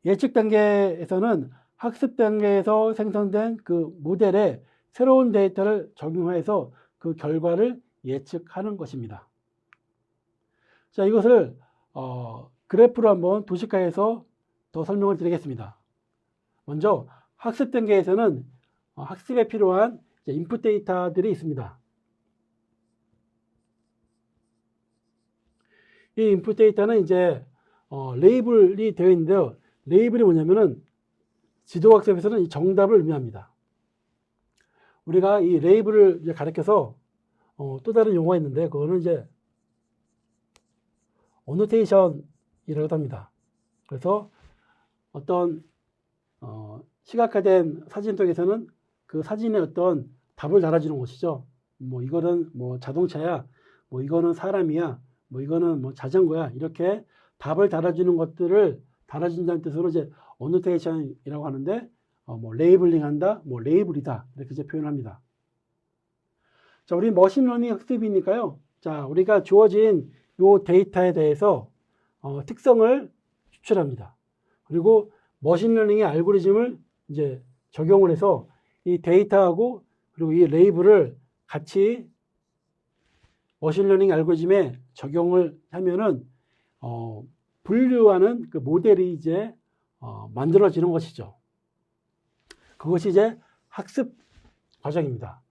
예측 단계에서는 학습 단계에서 생성된 그 모델에 새로운 데이터를 적용해서 그 결과를 예측하는 것입니다. 자, 이것을 그래프로 한번 도식화해서 더 설명을 드리겠습니다. 먼저 학습 단계에서는 학습에 필요한 인풋 데이터들이 있습니다. 이 인풋 데이터는 이제 레이블이 되어 있는데요. 레이블이 뭐냐면은 지도학습에서는 이 정답을 의미합니다. 우리가 이 레이블을 이제 가리켜서 또 다른 용어가 있는데 그거는 이제 어노테이션이라고 합니다. 그래서 어떤 시각화된 사진 속에서는 그 사진에 어떤 답을 달아주는 것이죠. 뭐 이거는 뭐 자동차야, 뭐 이거는 사람이야, 뭐 이거는 뭐 자전거야, 이렇게 답을 달아주는 것들을 달아준다는 뜻으로 이제 어노테이션이라고 하는데 뭐 레이블링한다, 뭐 레이블이다 이렇게 이제 표현합니다. 자, 우리 머신러닝 학습이니까요. 자, 우리가 주어진 요 데이터에 대해서 특성을 추출합니다. 그리고 머신러닝의 알고리즘을 이제 적용을 해서 이 데이터하고 그리고 이 레이블을 같이 머신러닝 알고리즘에 적용을 하면은 분류하는 그 모델이 이제 만들어지는 것이죠. 그것이 이제 학습 과정입니다.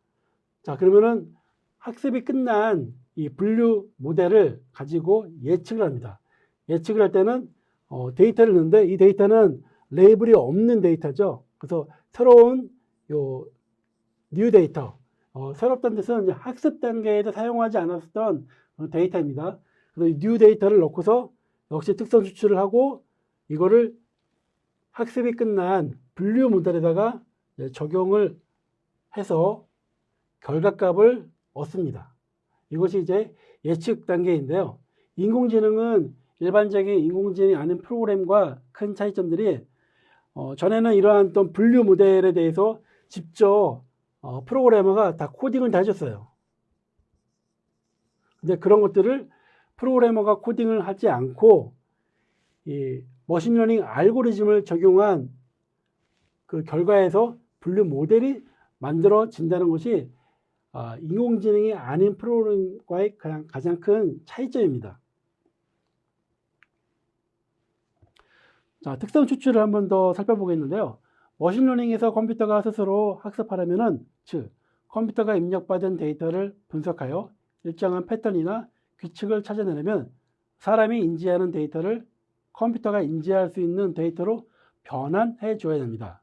자, 그러면은 학습이 끝난 이 분류 모델을 가지고 예측을 합니다. 예측을 할 때는 데이터를 넣는데 이 데이터는 레이블이 없는 데이터죠. 그래서 새로운 요 뉴 데이터, 새롭다는 뜻은 이제 학습 단계에도 사용하지 않았던 데이터입니다. 그래서 이 뉴 데이터를 넣고서 역시 특성 추출을 하고 이거를 학습이 끝난 분류 모델에다가 적용을 해서 결과값을 얻습니다. 이것이 이제 예측 단계인데요. 인공지능은 일반적인 인공지능이 아닌 프로그램과 큰 차이점들이 전에는 이러한 어떤 분류 모델에 대해서 직접 프로그래머가 다 코딩을 다 해줬어요. 근데 그런 것들을 프로그래머가 코딩을 하지 않고 이 머신러닝 알고리즘을 적용한 그 결과에서 분류 모델이 만들어진다는 것이 인공지능이 아닌 프로그램과의 가장 큰 차이점입니다. 자, 특성 추출을 한 번 더 살펴보겠는데요. 머신러닝에서 컴퓨터가 스스로 학습하려면은, 즉 컴퓨터가 입력받은 데이터를 분석하여 일정한 패턴이나 규칙을 찾아내려면 사람이 인지하는 데이터를 컴퓨터가 인지할 수 있는 데이터로 변환해 줘야 됩니다.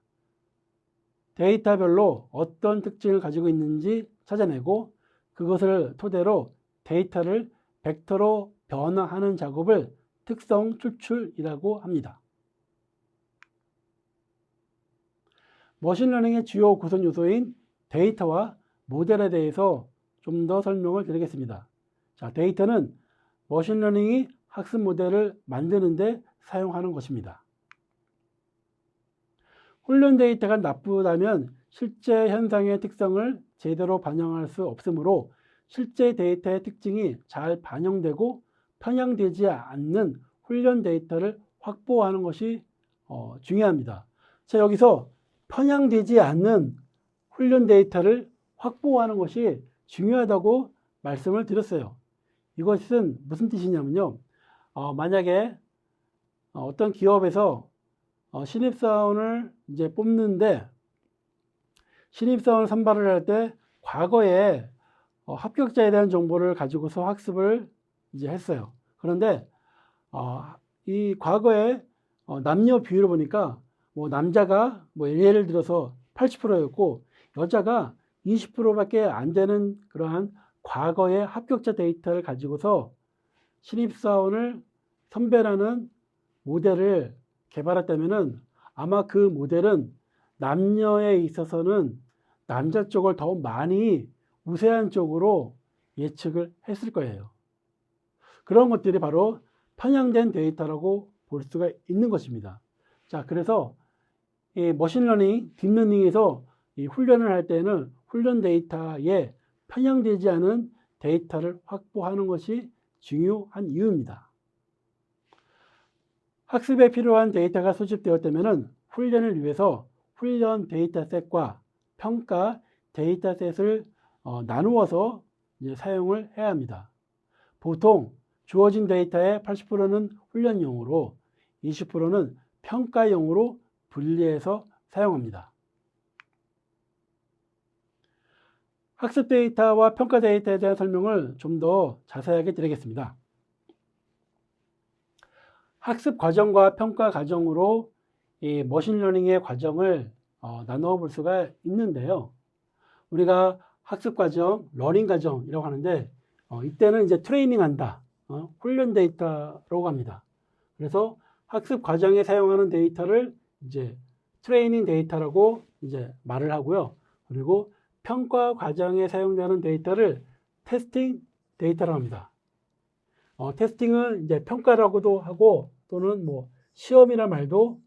데이터별로 어떤 특징을 가지고 있는지 찾아내고 그것을 토대로 데이터를 벡터로 변화하는 작업을 특성 추출이라고 합니다. 머신러닝의 주요 구성 요소인 데이터와 모델에 대해서 좀 더 설명을 드리겠습니다. 자, 데이터는 머신러닝이 학습 모델을 만드는 데 사용하는 것입니다. 훈련 데이터가 나쁘다면 실제 현상의 특성을 제대로 반영할 수 없으므로 실제 데이터의 특징이 잘 반영되고 편향되지 않는 훈련 데이터를 확보하는 것이 중요합니다. 자, 여기서 편향되지 않는 훈련 데이터를 확보하는 것이 중요하다고 말씀을 드렸어요. 이것은 무슨 뜻이냐면요. 만약에 어떤 기업에서 신입사원을 이제 뽑는데 신입사원 선발을 할 때 과거에 합격자에 대한 정보를 가지고서 학습을 이제 했어요. 그런데 이 과거에 남녀 비율을 보니까 뭐 남자가 뭐 예를 들어서 80%였고 여자가 20%밖에 안 되는 그러한 과거의 합격자 데이터를 가지고서 신입사원을 선별하는 모델을 개발했다면은 아마 그 모델은 남녀에 있어서는 남자 쪽을 더 많이 우세한 쪽으로 예측을 했을 거예요. 그런 것들이 바로 편향된 데이터라고 볼 수가 있는 것입니다. 자, 그래서 이 머신러닝, 딥러닝에서 이 훈련을 할 때는 훈련 데이터에 편향되지 않은 데이터를 확보하는 것이 중요한 이유입니다. 학습에 필요한 데이터가 소집되었다면 훈련을 위해서 훈련 데이터셋과 평가 데이터셋을 나누어서 이제 사용을 해야 합니다. 보통 주어진 데이터의 80%는 훈련용으로 20%는 평가용으로 분리해서 사용합니다. 학습 데이터와 평가 데이터에 대한 설명을 좀 더 자세하게 드리겠습니다. 학습 과정과 평가 과정으로 이 머신러닝의 과정을 나누어 볼 수가 있는데요. 우리가 학습 과정, 러닝 과정이라고 하는데 이때는 이제 트레이닝 한다, 훈련 데이터라고 합니다. 그래서 학습 과정에 사용하는 데이터를 이제 트레이닝 데이터라고 이제 말을 하고요. 그리고 평가 과정에 사용되는 데이터를 테스팅 데이터라고 합니다. 테스팅은 이제 평가라고도 하고 또는 뭐 시험이라는 말도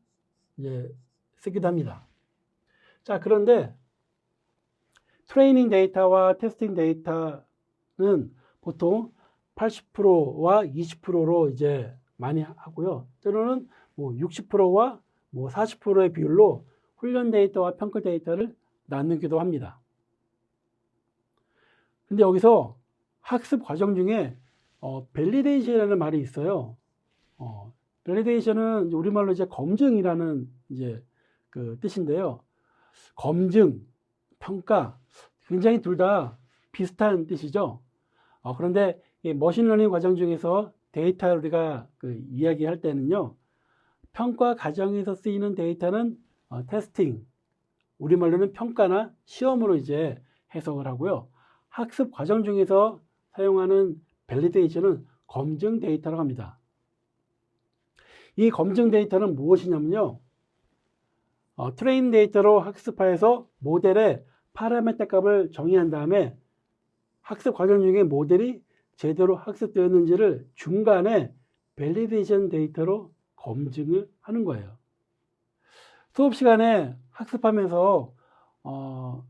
이제 쓰기도 합니다. 자, 그런데 트레이닝 데이터와 테스팅 데이터는 보통 80%와 20%로 이제 많이 하고요. 때로는 뭐 60%와 뭐 40%의 비율로 훈련 데이터와 평가 데이터를 나누기도 합니다. 근데 여기서 학습 과정 중에 밸리데이션이라는 말이 있어요. 밸리데이션은 우리말로 이제 검증이라는 이제 그 뜻인데요. 검증, 평가 굉장히 둘 다 비슷한 뜻이죠. 그런데 이 머신러닝 과정 중에서 데이터 우리가 그 이야기할 때는요. 평가 과정에서 쓰이는 데이터는 테스팅, 우리말로는 평가나 시험으로 이제 해석을 하고요. 학습 과정 중에서 사용하는 밸리데이션은 검증 데이터라고 합니다. 이 검증 데이터는 무엇이냐면요. 트레인 데이터로 학습하여서 모델의 파라미터 값을 정의한 다음에 학습 과정 중에 모델이 제대로 학습되었는지를 중간에 밸리데이션 데이터로 검증을 하는 거예요. 수업 시간에 학습하면서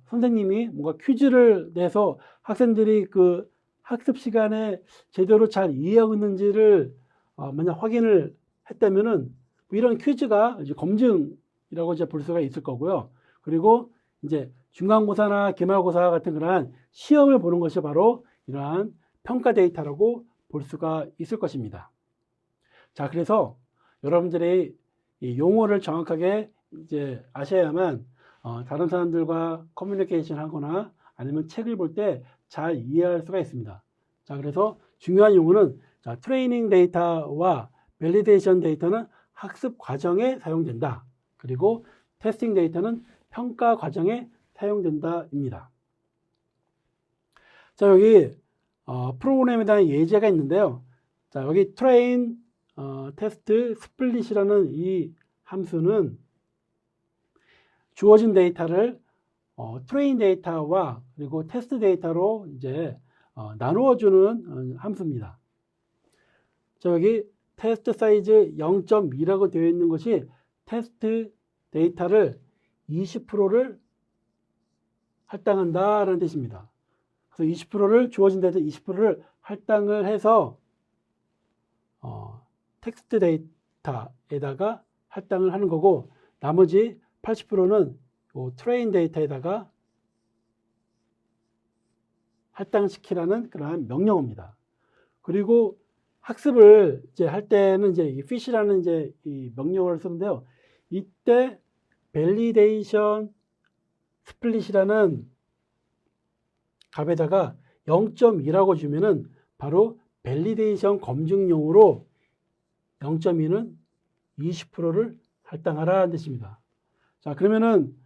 선생님이 뭔가 퀴즈를 내서 학생들이 그 학습 시간에 제대로 잘 이해하고 있는지를 만약 확인을 했다면은 이런 퀴즈가 이제 검증이라고 이제 볼 수가 있을 거고요. 그리고 이제 중간고사나 기말고사 같은 그러한 시험을 보는 것이 바로 이러한 평가 데이터라고 볼 수가 있을 것입니다. 자, 그래서 여러분들이 이 용어를 정확하게 이제 아셔야만 다른 사람들과 커뮤니케이션 하거나 아니면 책을 볼 때 잘 이해할 수가 있습니다. 자, 그래서 중요한 용어는 자, 트레이닝 데이터와 밸리데이션 데이터는 학습 과정에 사용된다. 그리고 테스팅 데이터는 평가 과정에 사용된다입니다. 자, 여기 프로그램에 대한 예제가 있는데요. 자, 여기 트레인 테스트 스플릿이라는 이 함수는 주어진 데이터를 트레인 데이터와 그리고 테스트 데이터로 이제 나누어주는 함수입니다. 자, 여기 테스트 사이즈 0.2라고 되어 있는 것이 테스트 데이터를 20%를 할당한다라는 뜻입니다. 그래서 20%를 주어진 데이터 20%를 할당을 해서 텍스트 데이터에다가 할당을 하는 거고 나머지 80%는 트레인 데이터에다가 할당시키라는 그러한 명령어입니다. 그리고 학습을 이제 할 때는 이제 이 fish라는 이제 이 명령어를 쓰는데요. 이때 밸리데이션 스플릿이라는 값에다가 0.2라고 주면은 바로 밸리데이션 검증용으로 0.2는 20%를 할당하라는 뜻입니다. 자, 그러면은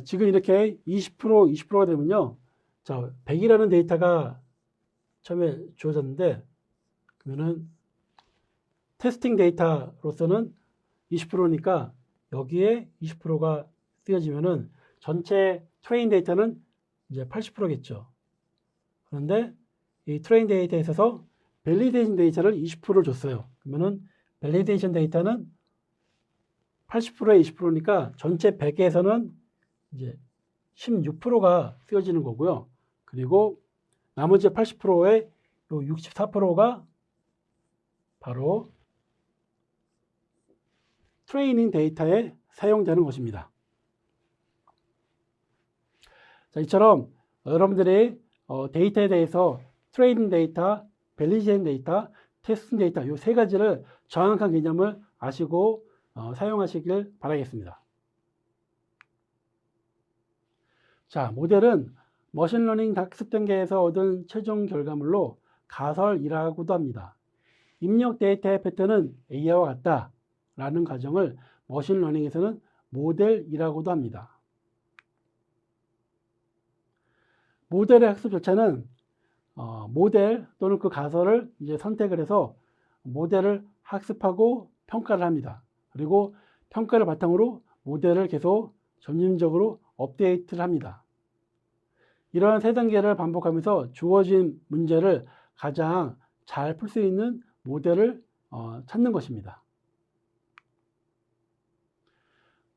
지금 이렇게 20%가 되면요. 자, 100이라는 데이터가 처음에 주어졌는데 그러면은 테스팅 데이터로서는 20%니까 여기에 20%가 쓰여지면은 전체 트레인 데이터는 이제 80%겠죠. 그런데 이 트레인 데이터에 있어서 밸리데이션 데이터를 20%를 줬어요. 그러면은 밸리데이션 데이터는 80%에 20%니까 전체 100에서는 이제 16%가 쓰여지는 거고요. 그리고 나머지 80%의 64%가 바로 트레이닝 데이터에 사용되는 것입니다. 자, 이처럼 여러분들이 데이터에 대해서 트레이닝 데이터, 밸리데이션 데이터, 테스팅 데이터 이 세 가지를 정확한 개념을 아시고 사용하시길 바라겠습니다. 자, 모델은 머신러닝 학습 단계에서 얻은 최종 결과물로 가설이라고도 합니다. 입력 데이터의 패턴은 A와 같다 라는 가정을 머신러닝에서는 모델이라고도 합니다. 모델의 학습 절차는 모델 또는 그 가설을 이제 선택을 해서 모델을 학습하고 평가를 합니다. 그리고 평가를 바탕으로 모델을 계속 점진적으로 업데이트를 합니다. 이러한 세 단계를 반복하면서 주어진 문제를 가장 잘 풀 수 있는 모델을 찾는 것입니다.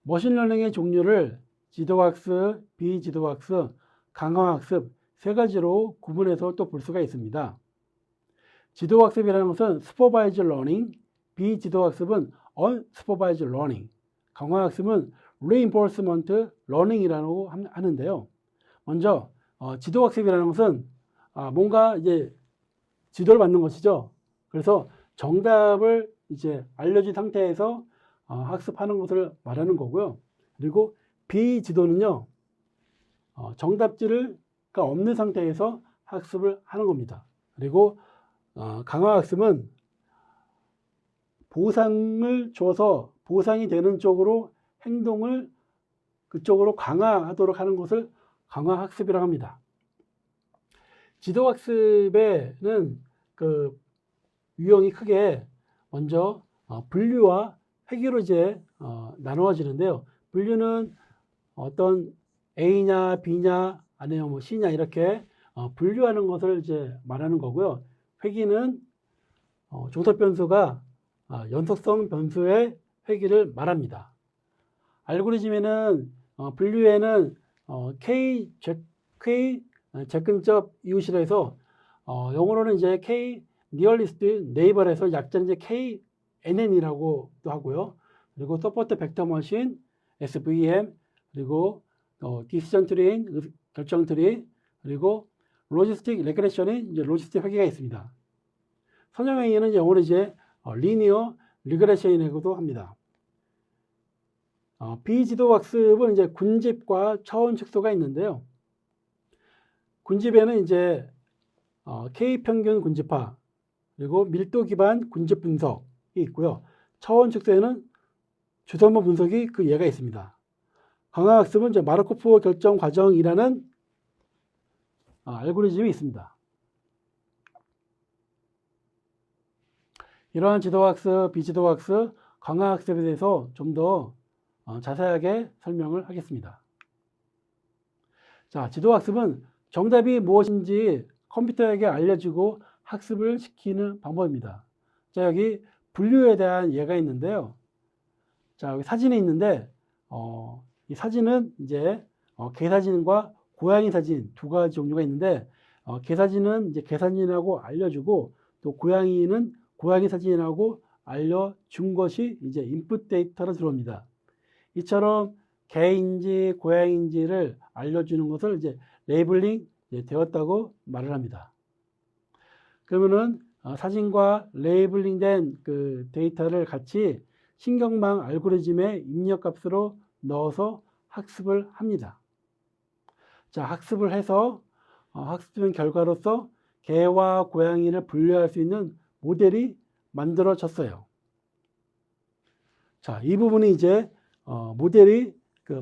머신러닝의 종류를 지도학습, 비지도학습, 강화학습 세 가지로 구분해서 또 볼 수가 있습니다. 지도학습이라는 것은 supervised learning, 비지도학습은 unsupervised learning, 강화학습은 reinforcement learning이라고 하는데요. 먼저 지도학습이라는 것은 뭔가 이제 지도를 받는 것이죠. 그래서 정답을 이제 알려진 상태에서 학습하는 것을 말하는 거고요. 그리고 비지도는요, 정답지가 없는 상태에서 학습을 하는 겁니다. 그리고 강화학습은 보상을 줘서 보상이 되는 쪽으로 행동을 그쪽으로 강화하도록 하는 것을 강화학습이라고 합니다. 지도학습에는 그 유형이 크게 먼저 분류와 회귀로 이제 나누어지는데요. 분류는 어떤 A냐, B냐, 아니면 뭐 C냐 이렇게 분류하는 것을 이제 말하는 거고요. 회귀는 종속 변수가 연속성 변수의 회귀를 말합니다. 알고리즘에는 분류에는 K 접근적 이웃이라 해서 영어로는 이제 K nearest neighbor에서 약자 이제 KNN이라고도 하고요. 그리고 서포트 벡터 머신, SVM, 그리고 디시전 트리인, 결정 트리, 그리고 로지스틱 레그레션이 이제 로지스틱 회계가 있습니다. 선형회의는 이제 영어로 이제 리니어 리그레션이라고도 합니다. 비지도 학습은 이제 군집과 차원 축소가 있는데요. 군집에는 이제 K 평균 군집화, 그리고 밀도 기반 군집 분석이 있고요. 차원 축소에는 주소모 분석이 그 예가 있습니다. 강화학습은 이제 마르코프 결정 과정이라는 알고리즘이 있습니다. 이러한 지도학습, 비지도학습, 강화학습에 대해서 좀 더 자세하게 설명을 하겠습니다. 자, 지도학습은 정답이 무엇인지 컴퓨터에게 알려주고 학습을 시키는 방법입니다. 자, 여기 분류에 대한 예가 있는데요. 자, 여기 사진이 있는데, 이 사진은 이제 개사진과 고양이 사진 두 가지 종류가 있는데, 개사진은 이제 개사진이라고 알려주고, 또 고양이는 고양이 사진이라고 알려준 것이 이제 인풋 데이터로 들어옵니다. 이처럼 개인지 고양이인지를 알려주는 것을 이제 레이블링 되었다고 말을 합니다. 그러면은 사진과 레이블링된 그 데이터를 같이 신경망 알고리즘의 입력값으로 넣어서 학습을 합니다. 자, 학습을 해서 학습된 결과로서 개와 고양이를 분류할 수 있는 모델이 만들어졌어요. 자, 이 부분이 이제 모델이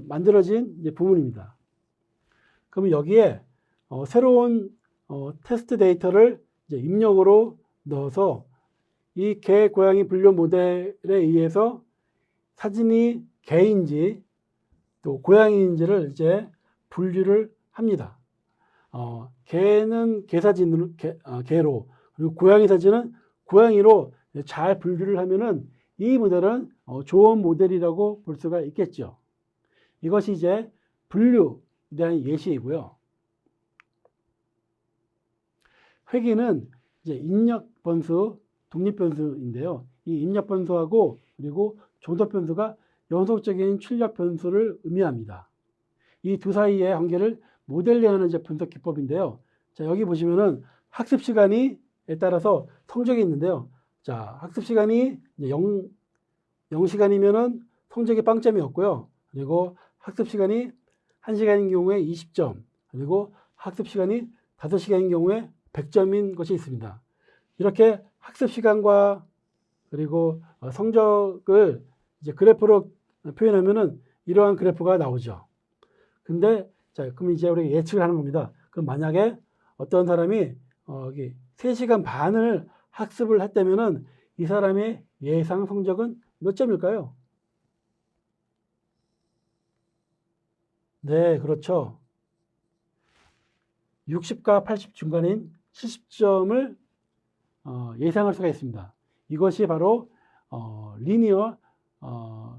만들어진 이제 부분입니다. 그러면 여기에 새로운 테스트 데이터를 이제 입력으로 넣어서 이 개, 고양이 분류 모델에 의해서 사진이 개인지 또 고양이인지를 이제 분류를 합니다. 개는 개사진으로, 개로, 그리고 고양이 사진은 고양이로 잘 분류를 하면은 이 모델은 좋은 모델이라고 볼 수가 있겠죠. 이것이 이제 분류에 대한 예시이고요. 회귀는 이제 입력 변수, 독립 변수인데요. 이 입력 변수하고 그리고 종속 변수가 연속적인 출력 변수를 의미합니다. 이 두 사이의 관계를 모델링하는 이제 분석 기법인데요. 자, 여기 보시면은 학습 시간에 따라서 성적이 있는데요. 자, 학습 시간이 0시간이면은 성적이 빵점이 없고요. 그리고 학습 시간이 1시간인 경우에 20점, 그리고 학습 시간이 5시간인 경우에 100점인 것이 있습니다. 이렇게 학습 시간과 그리고 성적을 이제 그래프로 표현하면은 이러한 그래프가 나오죠. 근데 자, 그럼 이제 우리가 예측을 하는 겁니다. 그럼 만약에 어떤 사람이 여기 3시간 반을 학습을 했다면은 이 사람의 예상 성적은 몇 점일까요? 네, 그렇죠. 60과 80 중간인 70점을 예상할 수가 있습니다. 이것이 바로 리니어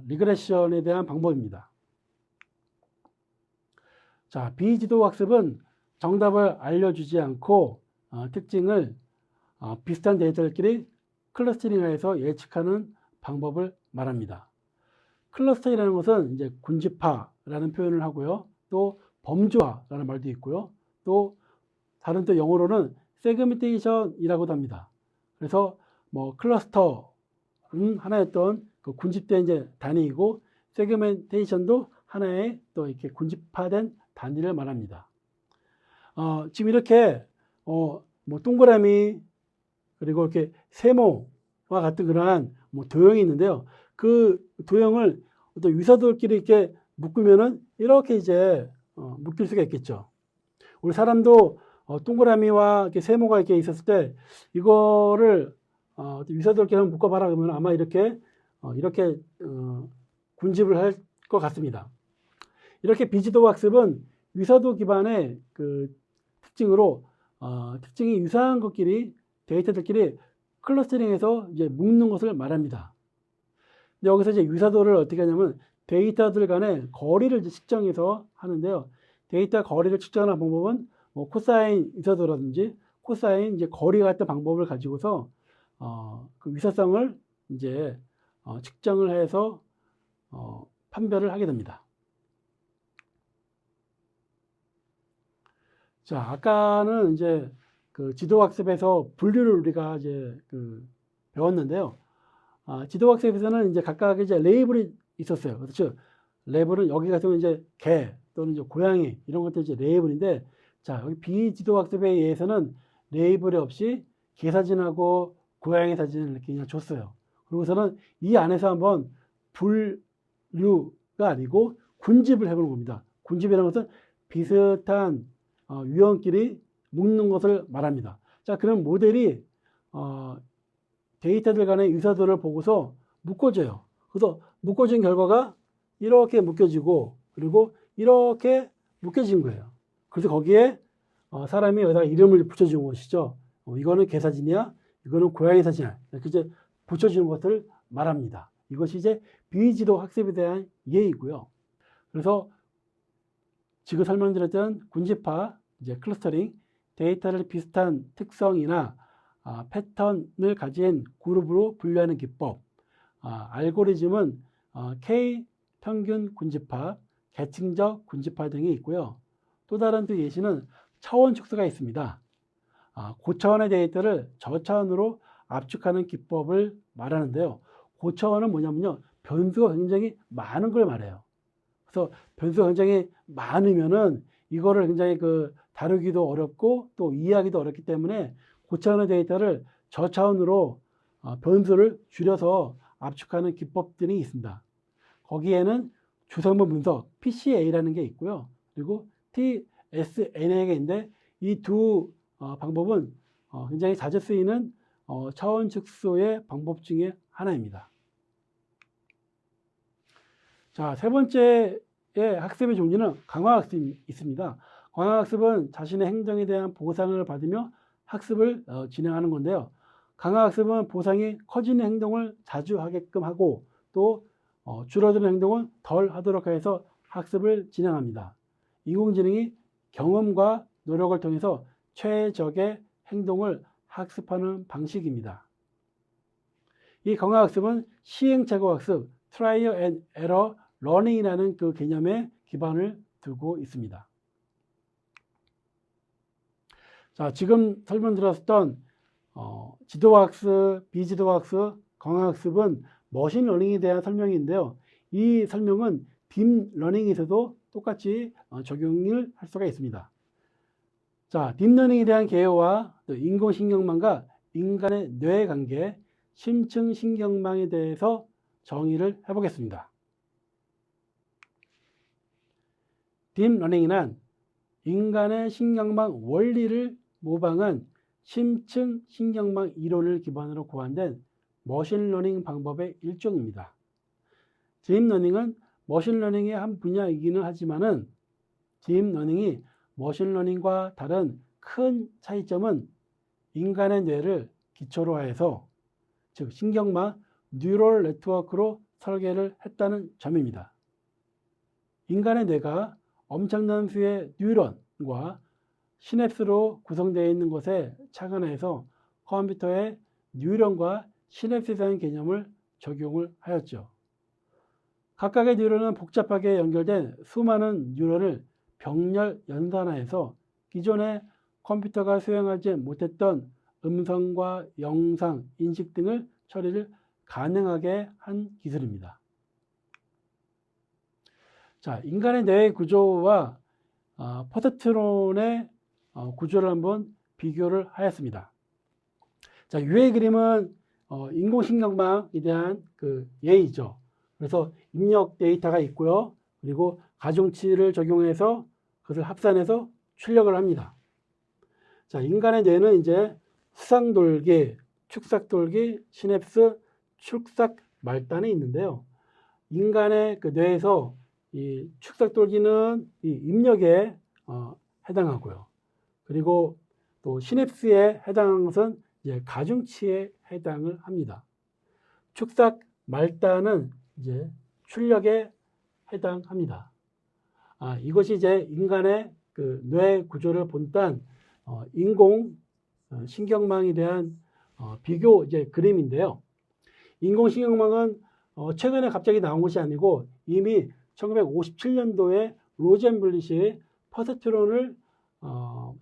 리그레션에 대한 방법입니다. 자, 비지도 학습은 정답을 알려주지 않고 특징을 비슷한 데이터들끼리 클러스터링해서 예측하는 방법을 말합니다. 클러스터링이라는 것은 이제 군집화라는 표현을 하고요. 또 범주화라는 말도 있고요. 또 다른 또 영어로는 세그멘테이션이라고도 합니다. 그래서 뭐 클러스터는 하나의 어떤 그 군집된 이제 단위이고 세그멘테이션도 하나의 또 이렇게 군집화된 단위를 말합니다. 지금 이렇게 뭐 동그라미 그리고 이렇게 세모와 같은 그러한 뭐 도형이 있는데요. 그 도형을 어떤 위사돌끼리 이렇게 묶으면은 이렇게 이제 묶일 수가 있겠죠. 우리 사람도 동그라미와 이렇게 세모가 이렇게 있었을 때 이거를 위사돌끼리 한번 묶어봐라 그러면 아마 이렇게 군집을 할 것 같습니다. 이렇게 비지도 학습은 위사도 기반의 그 특징으로 특징이 유사한 것끼리 데이터들끼리 클러스터링해서 이제 묶는 것을 말합니다. 근데 여기서 이제 유사도를 어떻게 하냐면 데이터들 간의 거리를 이제 측정해서 하는데요. 데이터 거리를 측정하는 방법은 뭐 코사인 유사도라든지 코사인 이제 거리 같은 방법을 가지고서 그 유사성을 이제 측정을 해서 판별을 하게 됩니다. 자, 아까는 이제 그 지도학습에서 분류를 우리가 이제 배웠는데요. 지도학습에서는 이제 각각 이제 레이블이 있었어요. 그렇죠? 레이블은 여기 같은 이제 개 또는 이제 고양이 이런 것들 이제 레이블인데, 자, 여기 비지도학습에 의해서는 레이블이 없이 개 사진하고 고양이 사진을 이렇게 그냥 줬어요. 그리고서는 이 안에서 한번 분류가 아니고 군집을 해보는 겁니다. 군집이라는 것은 비슷한 유형끼리 묶는 것을 말합니다. 자, 그럼 모델이 데이터들 간의 유사도를 보고서 묶어줘요. 그래서 묶어진 결과가 이렇게 묶여지고 그리고 이렇게 묶여진 거예요. 그래서 거기에 사람이 여기다가 이름을 붙여주는 것이죠. 이거는 개 사진이야, 이거는 고양이 사진이야. 이렇게 이제 붙여주는 것을 말합니다. 이것이 이제 비지도 학습에 대한 예이고요. 그래서 지금 설명드렸던 군집화, 이제 클러스터링, 데이터를 비슷한 특성이나 패턴을 가진 그룹으로 분류하는 기법, 알고리즘은 K 평균 군집화, 계층적 군집화 등이 있고요. 또 다른 또 예시는 차원 축소가 있습니다. 고차원의 데이터를 저차원으로 압축하는 기법을 말하는데요. 고차원은 뭐냐면요, 변수가 굉장히 많은 걸 말해요. 그래서 변수가 굉장히 많으면은 이거를 굉장히 다루기도 어렵고 또 이해하기도 어렵기 때문에 고차원의 데이터를 저차원으로 변수를 줄여서 압축하는 기법들이 있습니다. 거기에는 주성분 분석, PCA라는 게 있고요. 그리고 TSNA가 있는데 이 두 방법은 굉장히 자주 쓰이는 차원 축소의 방법 중에 하나입니다. 자, 세 번째의 학습의 종류는 강화학습이 있습니다. 강화학습은 자신의 행동에 대한 보상을 받으며 학습을 진행하는 건데요. 강화학습은 보상이 커지는 행동을 자주 하게끔 하고 또 줄어드는 행동은 덜 하도록 해서 학습을 진행합니다. 인공지능이 경험과 노력을 통해서 최적의 행동을 학습하는 방식입니다. 이 강화학습은 시행착오 학습, 트라이얼 앤 에러 러닝이라는 그 개념에 기반을 두고 있습니다. 자, 지금 설명드렸던 지도학습, 비지도학습, 강화학습은 머신러닝에 대한 설명인데요. 이 설명은 딥러닝에서도 똑같이 적용을 할 수가 있습니다. 자, 딥러닝에 대한 개요와 또 인공신경망과 인간의 뇌의 관계, 심층신경망에 대해서 정의를 해보겠습니다. 딥러닝이란 인간의 신경망 원리를 모방한 심층신경망 이론을 기반으로 고안된 머신러닝 방법의 일종입니다. 딥러닝은 머신러닝의 한 분야이기는 하지만은 딥러닝이 머신러닝과 다른 큰 차이점은 인간의 뇌를 기초로 하여서 즉 신경망 뉴럴 네트워크로 설계를 했다는 점입니다. 인간의 뇌가 엄청난 수의 뉴런과 시냅스로 구성되어 있는 것에 착안해서 컴퓨터에 뉴런과 시냅스에 대한 개념을 적용을 하였죠. 각각의 뉴런은 복잡하게 연결된 수많은 뉴런을 병렬 연산하여서 기존의 컴퓨터가 수행하지 못했던 음성과 영상, 인식 등을 처리를 가능하게 한 기술입니다. 자, 인간의 뇌의 구조와 퍼셉트론의 구조를 한번 비교를 하였습니다. 자, 위의 그림은 인공신경망에 대한 예이죠. 그래서 입력 데이터가 있고요. 그리고 가중치를 적용해서 그것을 합산해서 출력을 합니다. 자, 인간의 뇌는 이제 수상돌기, 축삭돌기, 시냅스, 축삭 말단이 있는데요. 인간의 뇌에서 이 축삭돌기는 이 입력에 해당하고요. 그리고 또 시냅스에 해당하는 것은 이제 가중치에 해당을 합니다. 축삭 말단은 이제 출력에 해당합니다. 이것이 이제 인간의 뇌 구조를 본딴 인공 신경망에 대한 비교 이제 그림인데요. 인공 신경망은 최근에 갑자기 나온 것이 아니고 이미 1957년도에 로젠블릿이 퍼세트론을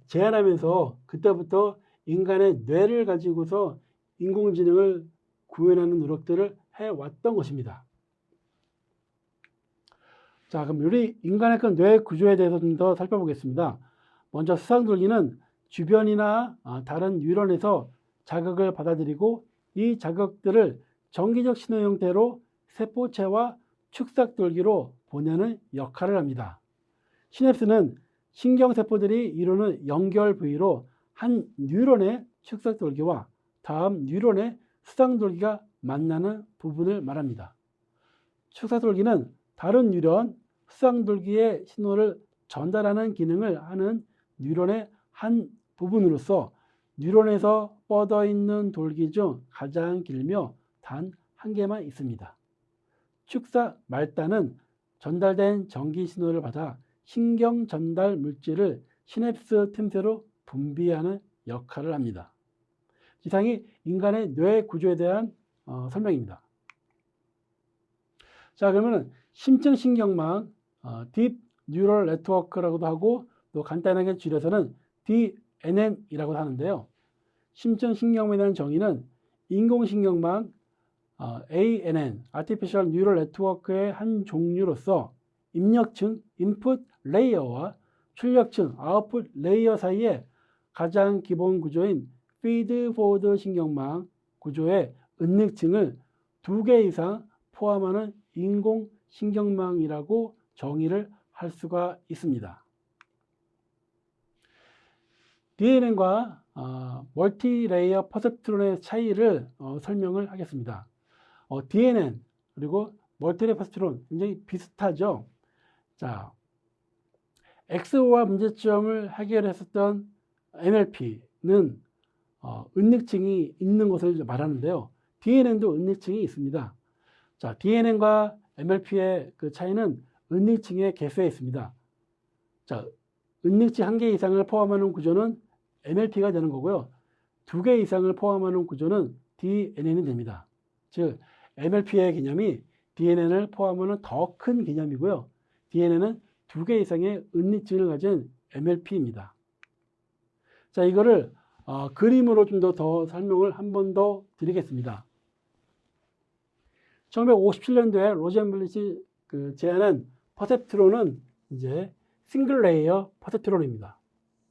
제안하면서 그때부터 인간의 뇌를 가지고서 인공지능을 구현하는 노력들을 해왔던 것입니다. 자, 그럼 우리 인간의 그 뇌 구조에 대해서 좀 더 살펴보겠습니다. 먼저 수상돌기는 주변이나 다른 뉴런에서 자극을 받아들이고 이 자극들을 전기적 신호 형태로 세포체와 축삭돌기로 보내는 역할을 합니다. 시냅스는 신경세포들이 이루는 연결 부위로 한 뉴런의 축삭돌기와 다음 뉴런의 수상돌기가 만나는 부분을 말합니다. 축삭돌기는 다른 뉴런, 수상돌기의 신호를 전달하는 기능을 하는 뉴런의 한 부분으로서 뉴런에서 뻗어 있는 돌기 중 가장 길며 단 한 개만 있습니다. 축삭 말단은 전달된 전기 신호를 받아 신경 전달 물질을 시냅스 틈새로 분비하는 역할을 합니다. 이상이 인간의 뇌 구조에 대한 설명입니다. 자, 그러면 심층신경망, 딥 뉴럴 네트워크라고도 하고 또 간단하게 줄여서는 DNN이라고 하는데요. 심층신경망에 대한 정의는 인공신경망 ANN, Artificial Neural Network의 한 종류로서 입력층, 인풋 레이어와 출력층, 아웃풋 레이어 사이에 가장 기본 구조인 피드포워드 신경망 구조의 은닉층을 2개 이상 포함하는 인공신경망이라고 정의를 할 수가 있습니다. DNN과 멀티레이어 퍼셉트론의 차이를 설명을 하겠습니다. DNN 그리고 멀티레이어 퍼셉트론 굉장히 비슷하죠. 자, XOR 문제점을 해결했었던 NLP는 은닉층이 있는 것을 말하는데요. DNN도 은닉층이 있습니다. 자, DNN과 MLP의 그 차이는 은닉층의 개수에 있습니다. 자, 은닉층 1개 이상을 포함하는 구조는 MLP가 되는 거고요. 2개 이상을 포함하는 구조는 DNN이 됩니다. 즉, MLP의 개념이 DNN을 포함하는 더 큰 개념이고요. DNN은 2개 이상의 은닉층을 가진 MLP입니다. 자, 이거를 그림으로 좀 더 설명을 한 번 더 드리겠습니다. 1957년도에 로젠블릿이 제안한 퍼셉트론은 이제 싱글 레이어 퍼셉트론입니다.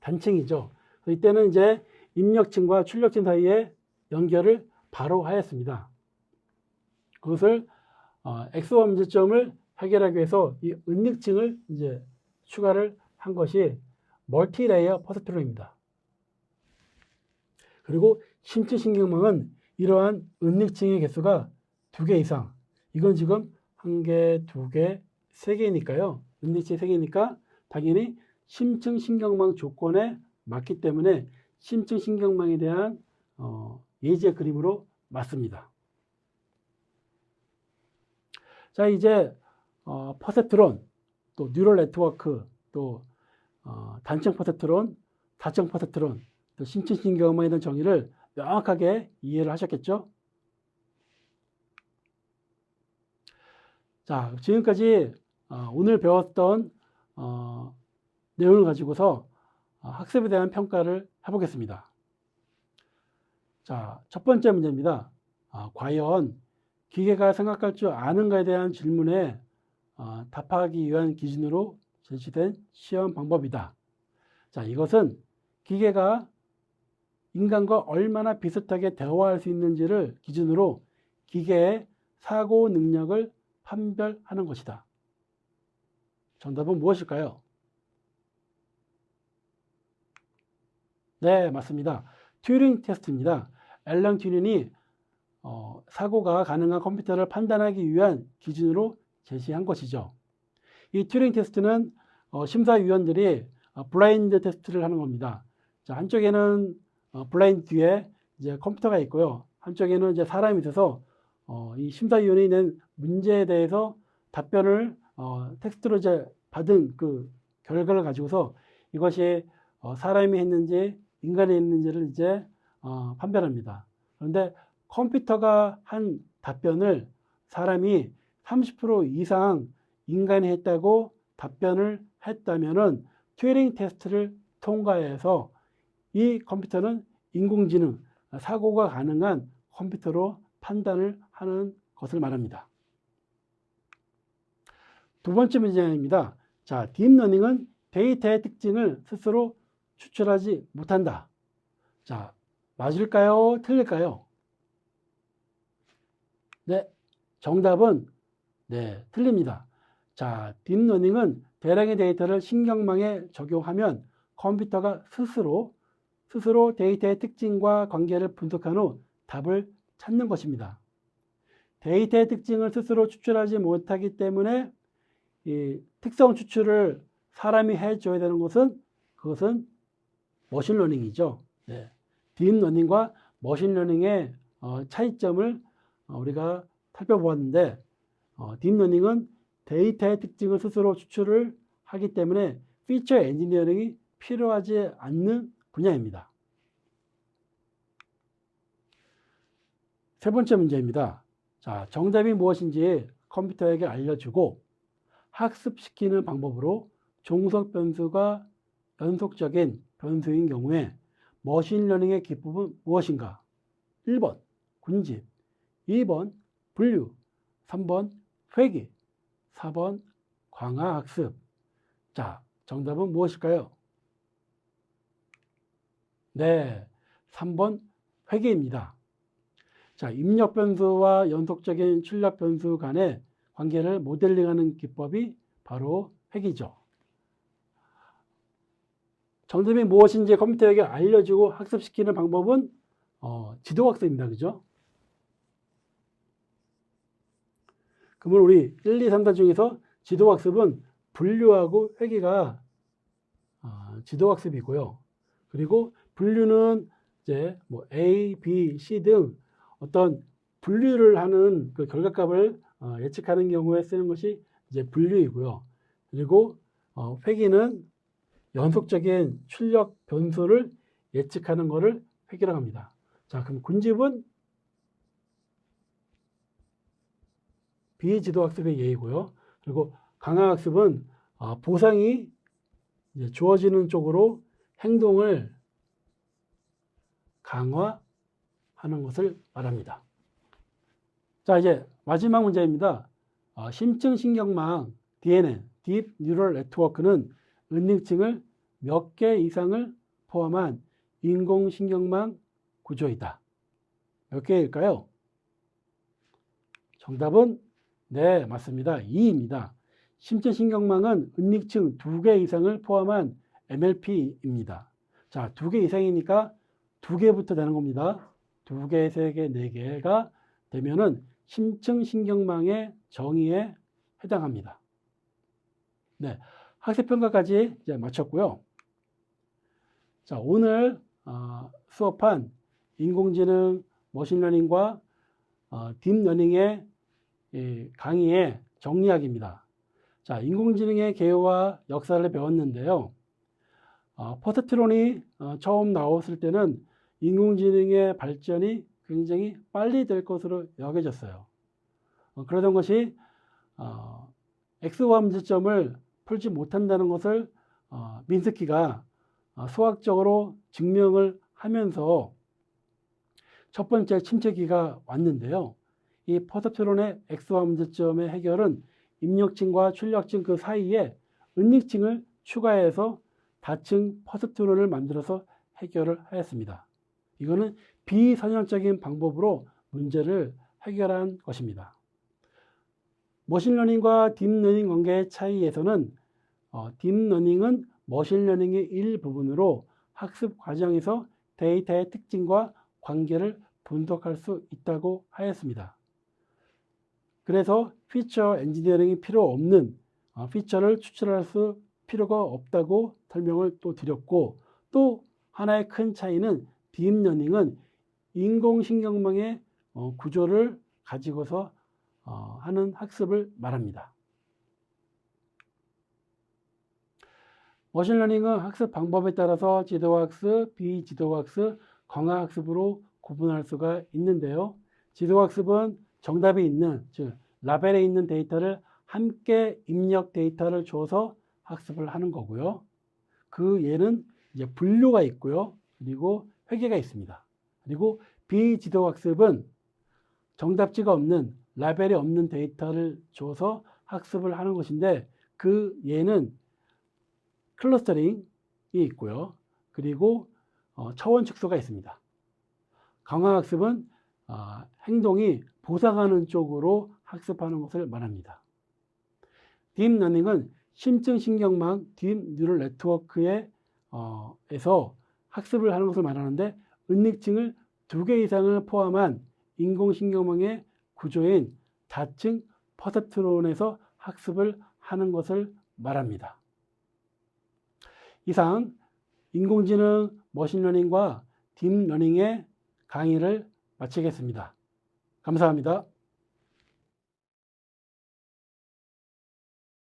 단층이죠. 이때는 이제 입력층과 출력층 사이에 연결을 바로 하였습니다. 그것을 XOR 문제점을 해결하기 위해서 이 은닉층을 이제 추가를 한 것이 멀티레이어 퍼셉트론입니다. 그리고 심층신경망은 이러한 은닉층의 개수가 2개 이상, 이건 지금 1개, 2개, 3개니까요. 은닉층이 3개니까 당연히 심층신경망 조건에 맞기 때문에 심층신경망에 대한 예제 그림으로 맞습니다. 자, 이제 퍼셉트론, 또 뉴럴 네트워크, 또 단층 퍼셉트론, 다층 퍼셉트론, 또 심층신경망에 대한 정의를 명확하게 이해를 하셨겠죠? 자, 지금까지 오늘 배웠던 내용을 가지고서 학습에 대한 평가를 해보겠습니다. 자, 첫 번째 문제입니다. 과연 기계가 생각할 줄 아는가에 대한 질문에 답하기 위한 기준으로 제시된 시험 방법이다. 자, 이것은 기계가 인간과 얼마나 비슷하게 대화할 수 있는지를 기준으로 기계의 사고 능력을 판별하는 것이다. 정답은 무엇일까요? 네, 맞습니다. 튜링 테스트입니다. 앨런 튜링이 사고가 가능한 컴퓨터를 판단하기 위한 기준으로 제시한 것이죠. 이 튜링 테스트는 심사위원들이 블라인드 테스트를 하는 겁니다. 자, 한쪽에는 블라인드 뒤에 이제 컴퓨터가 있고요. 한쪽에는 이제 사람이 있어서 이 심사위원이 낸 문제에 대해서 답변을 텍스트로 이제 받은 그 결과를 가지고서 이것이 사람이 했는지 인간이 했는지를 이제 판별합니다. 그런데 컴퓨터가 한 답변을 사람이 30% 이상 인간이 했다고 답변을 했다면은 튜링 테스트를 통과해서 이 컴퓨터는 인공지능, 사고가 가능한 컴퓨터로 판단을 하는 것을 말합니다. 두 번째 문제입니다. 자, 딥러닝은 데이터의 특징을 스스로 추출하지 못한다. 자, 맞을까요? 틀릴까요? 네, 정답은 네, 틀립니다. 자, 딥러닝은 대량의 데이터를 신경망에 적용하면 컴퓨터가 스스로 데이터의 특징과 관계를 분석한 후 답을 찾는 것입니다. 데이터의 특징을 스스로 추출하지 못하기 때문에 이 특성 추출을 사람이 해줘야 되는 것은 그것은 머신러닝이죠. 네. 딥러닝과 머신러닝의 차이점을 우리가 살펴보았는데 딥러닝은 데이터의 특징을 스스로 추출을 하기 때문에 피처 엔지니어링이 필요하지 않는 분야입니다. 세 번째 문제입니다. 자, 정답이 무엇인지 컴퓨터에게 알려주고 학습시키는 방법으로 종속 변수가 연속적인 변수인 경우에 머신러닝의 기법은 무엇인가? 1번 군집, 2번 분류, 3번 회귀, 4번 광화학습. 자, 정답은 무엇일까요? 네, 3번 회귀입니다. 자, 입력 변수와 연속적인 출력 변수 간의 관계를 모델링하는 기법이 바로 회귀죠. 정답이 무엇인지 컴퓨터에게 알려주고 학습시키는 방법은 지도학습입니다. 그죠? 그러면 우리 1, 2, 3단 중에서 지도학습은 분류하고 회귀가 지도학습이고요. 그리고 분류는 이제 뭐 A, B, C 등 어떤 분류를 하는 그 결과값을 예측하는 경우에 쓰는 것이 이제 분류이고요. 그리고 회귀는 연속적인 출력 변수를 예측하는 것을 회귀라고 합니다. 자, 그럼 군집은 비지도학습의 예이고요. 그리고 강화학습은 보상이 이제 주어지는 쪽으로 행동을 강화하는 것을 말합니다. 자, 이제 마지막 문제입니다. 심층신경망 DNN, Deep Neural Network는 은닉층을 몇 개 이상을 포함한 인공신경망 구조이다. 몇 개일까요? 정답은 네, 맞습니다. 2입니다. 심층신경망은 은닉층 2개 이상을 포함한 MLP입니다. 자, 2개 이상이니까 2개부터 되는 겁니다. 2개, 3개, 4개가 되면은 심층신경망의 정의에 해당합니다. 네, 학습평가까지 이제 마쳤고요. 자, 오늘 수업한 인공지능, 머신러닝과 딥러닝의 강의의 정리하기입니다. 자, 인공지능의 개요와 역사를 배웠는데요. 포스트론이 처음 나왔을 때는 인공지능의 발전이 굉장히 빨리 될 것으로 여겨졌어요. 그러던 것이 X와 문제점을 풀지 못한다는 것을 민스키가 수학적으로 증명을 하면서 첫 번째 침체기가 왔는데요. 이 포스트론의 X와 문제점의 해결은 입력층과 출력층 그 사이에 은닉층을 추가해서 다층 포스트론을 만들어서 해결을 하였습니다. 이거는 비선형적인 방법으로 문제를 해결한 것입니다. 머신러닝과 딥러닝 관계의 차이에서는 딥러닝은 머신러닝의 일부분으로 학습 과정에서 데이터의 특징과 관계를 분석할 수 있다고 하였습니다. 그래서 피처 엔지니어링이 필요 없는 피처를 추출할 수 필요가 없다고 설명을 또 드렸고, 또 하나의 큰 차이는 딥러닝은 인공신경망의 구조를 가지고서 하는 학습을 말합니다. 머신러닝은 학습 방법에 따라서 지도학습, 비지도학습, 강화학습으로 구분할 수가 있는데요. 지도학습은 정답이 있는, 즉 라벨에 있는 데이터를 함께 입력 데이터를 줘서 학습을 하는 거고요. 그 예는 이제 분류가 있고요. 그리고 회계가 있습니다. 그리고 비지도학습은 정답지가 없는, 라벨이 없는 데이터를 줘서 학습을 하는 것인데, 그 예는 클러스터링이 있고요. 그리고 차원 축소가 있습니다. 강화학습은 행동이 보상하는 쪽으로 학습하는 것을 말합니다. 딥러닝은 심층신경망 딥 뉴럴 네트워크에서 학습을 하는 것을 말하는데, 은닉층을 2개 이상을 포함한 인공신경망의 구조인 자층 퍼셉트론에서 학습을 하는 것을 말합니다. 이상 인공지능, 머신러닝과 딥러닝의 강의를 마치겠습니다. 감사합니다.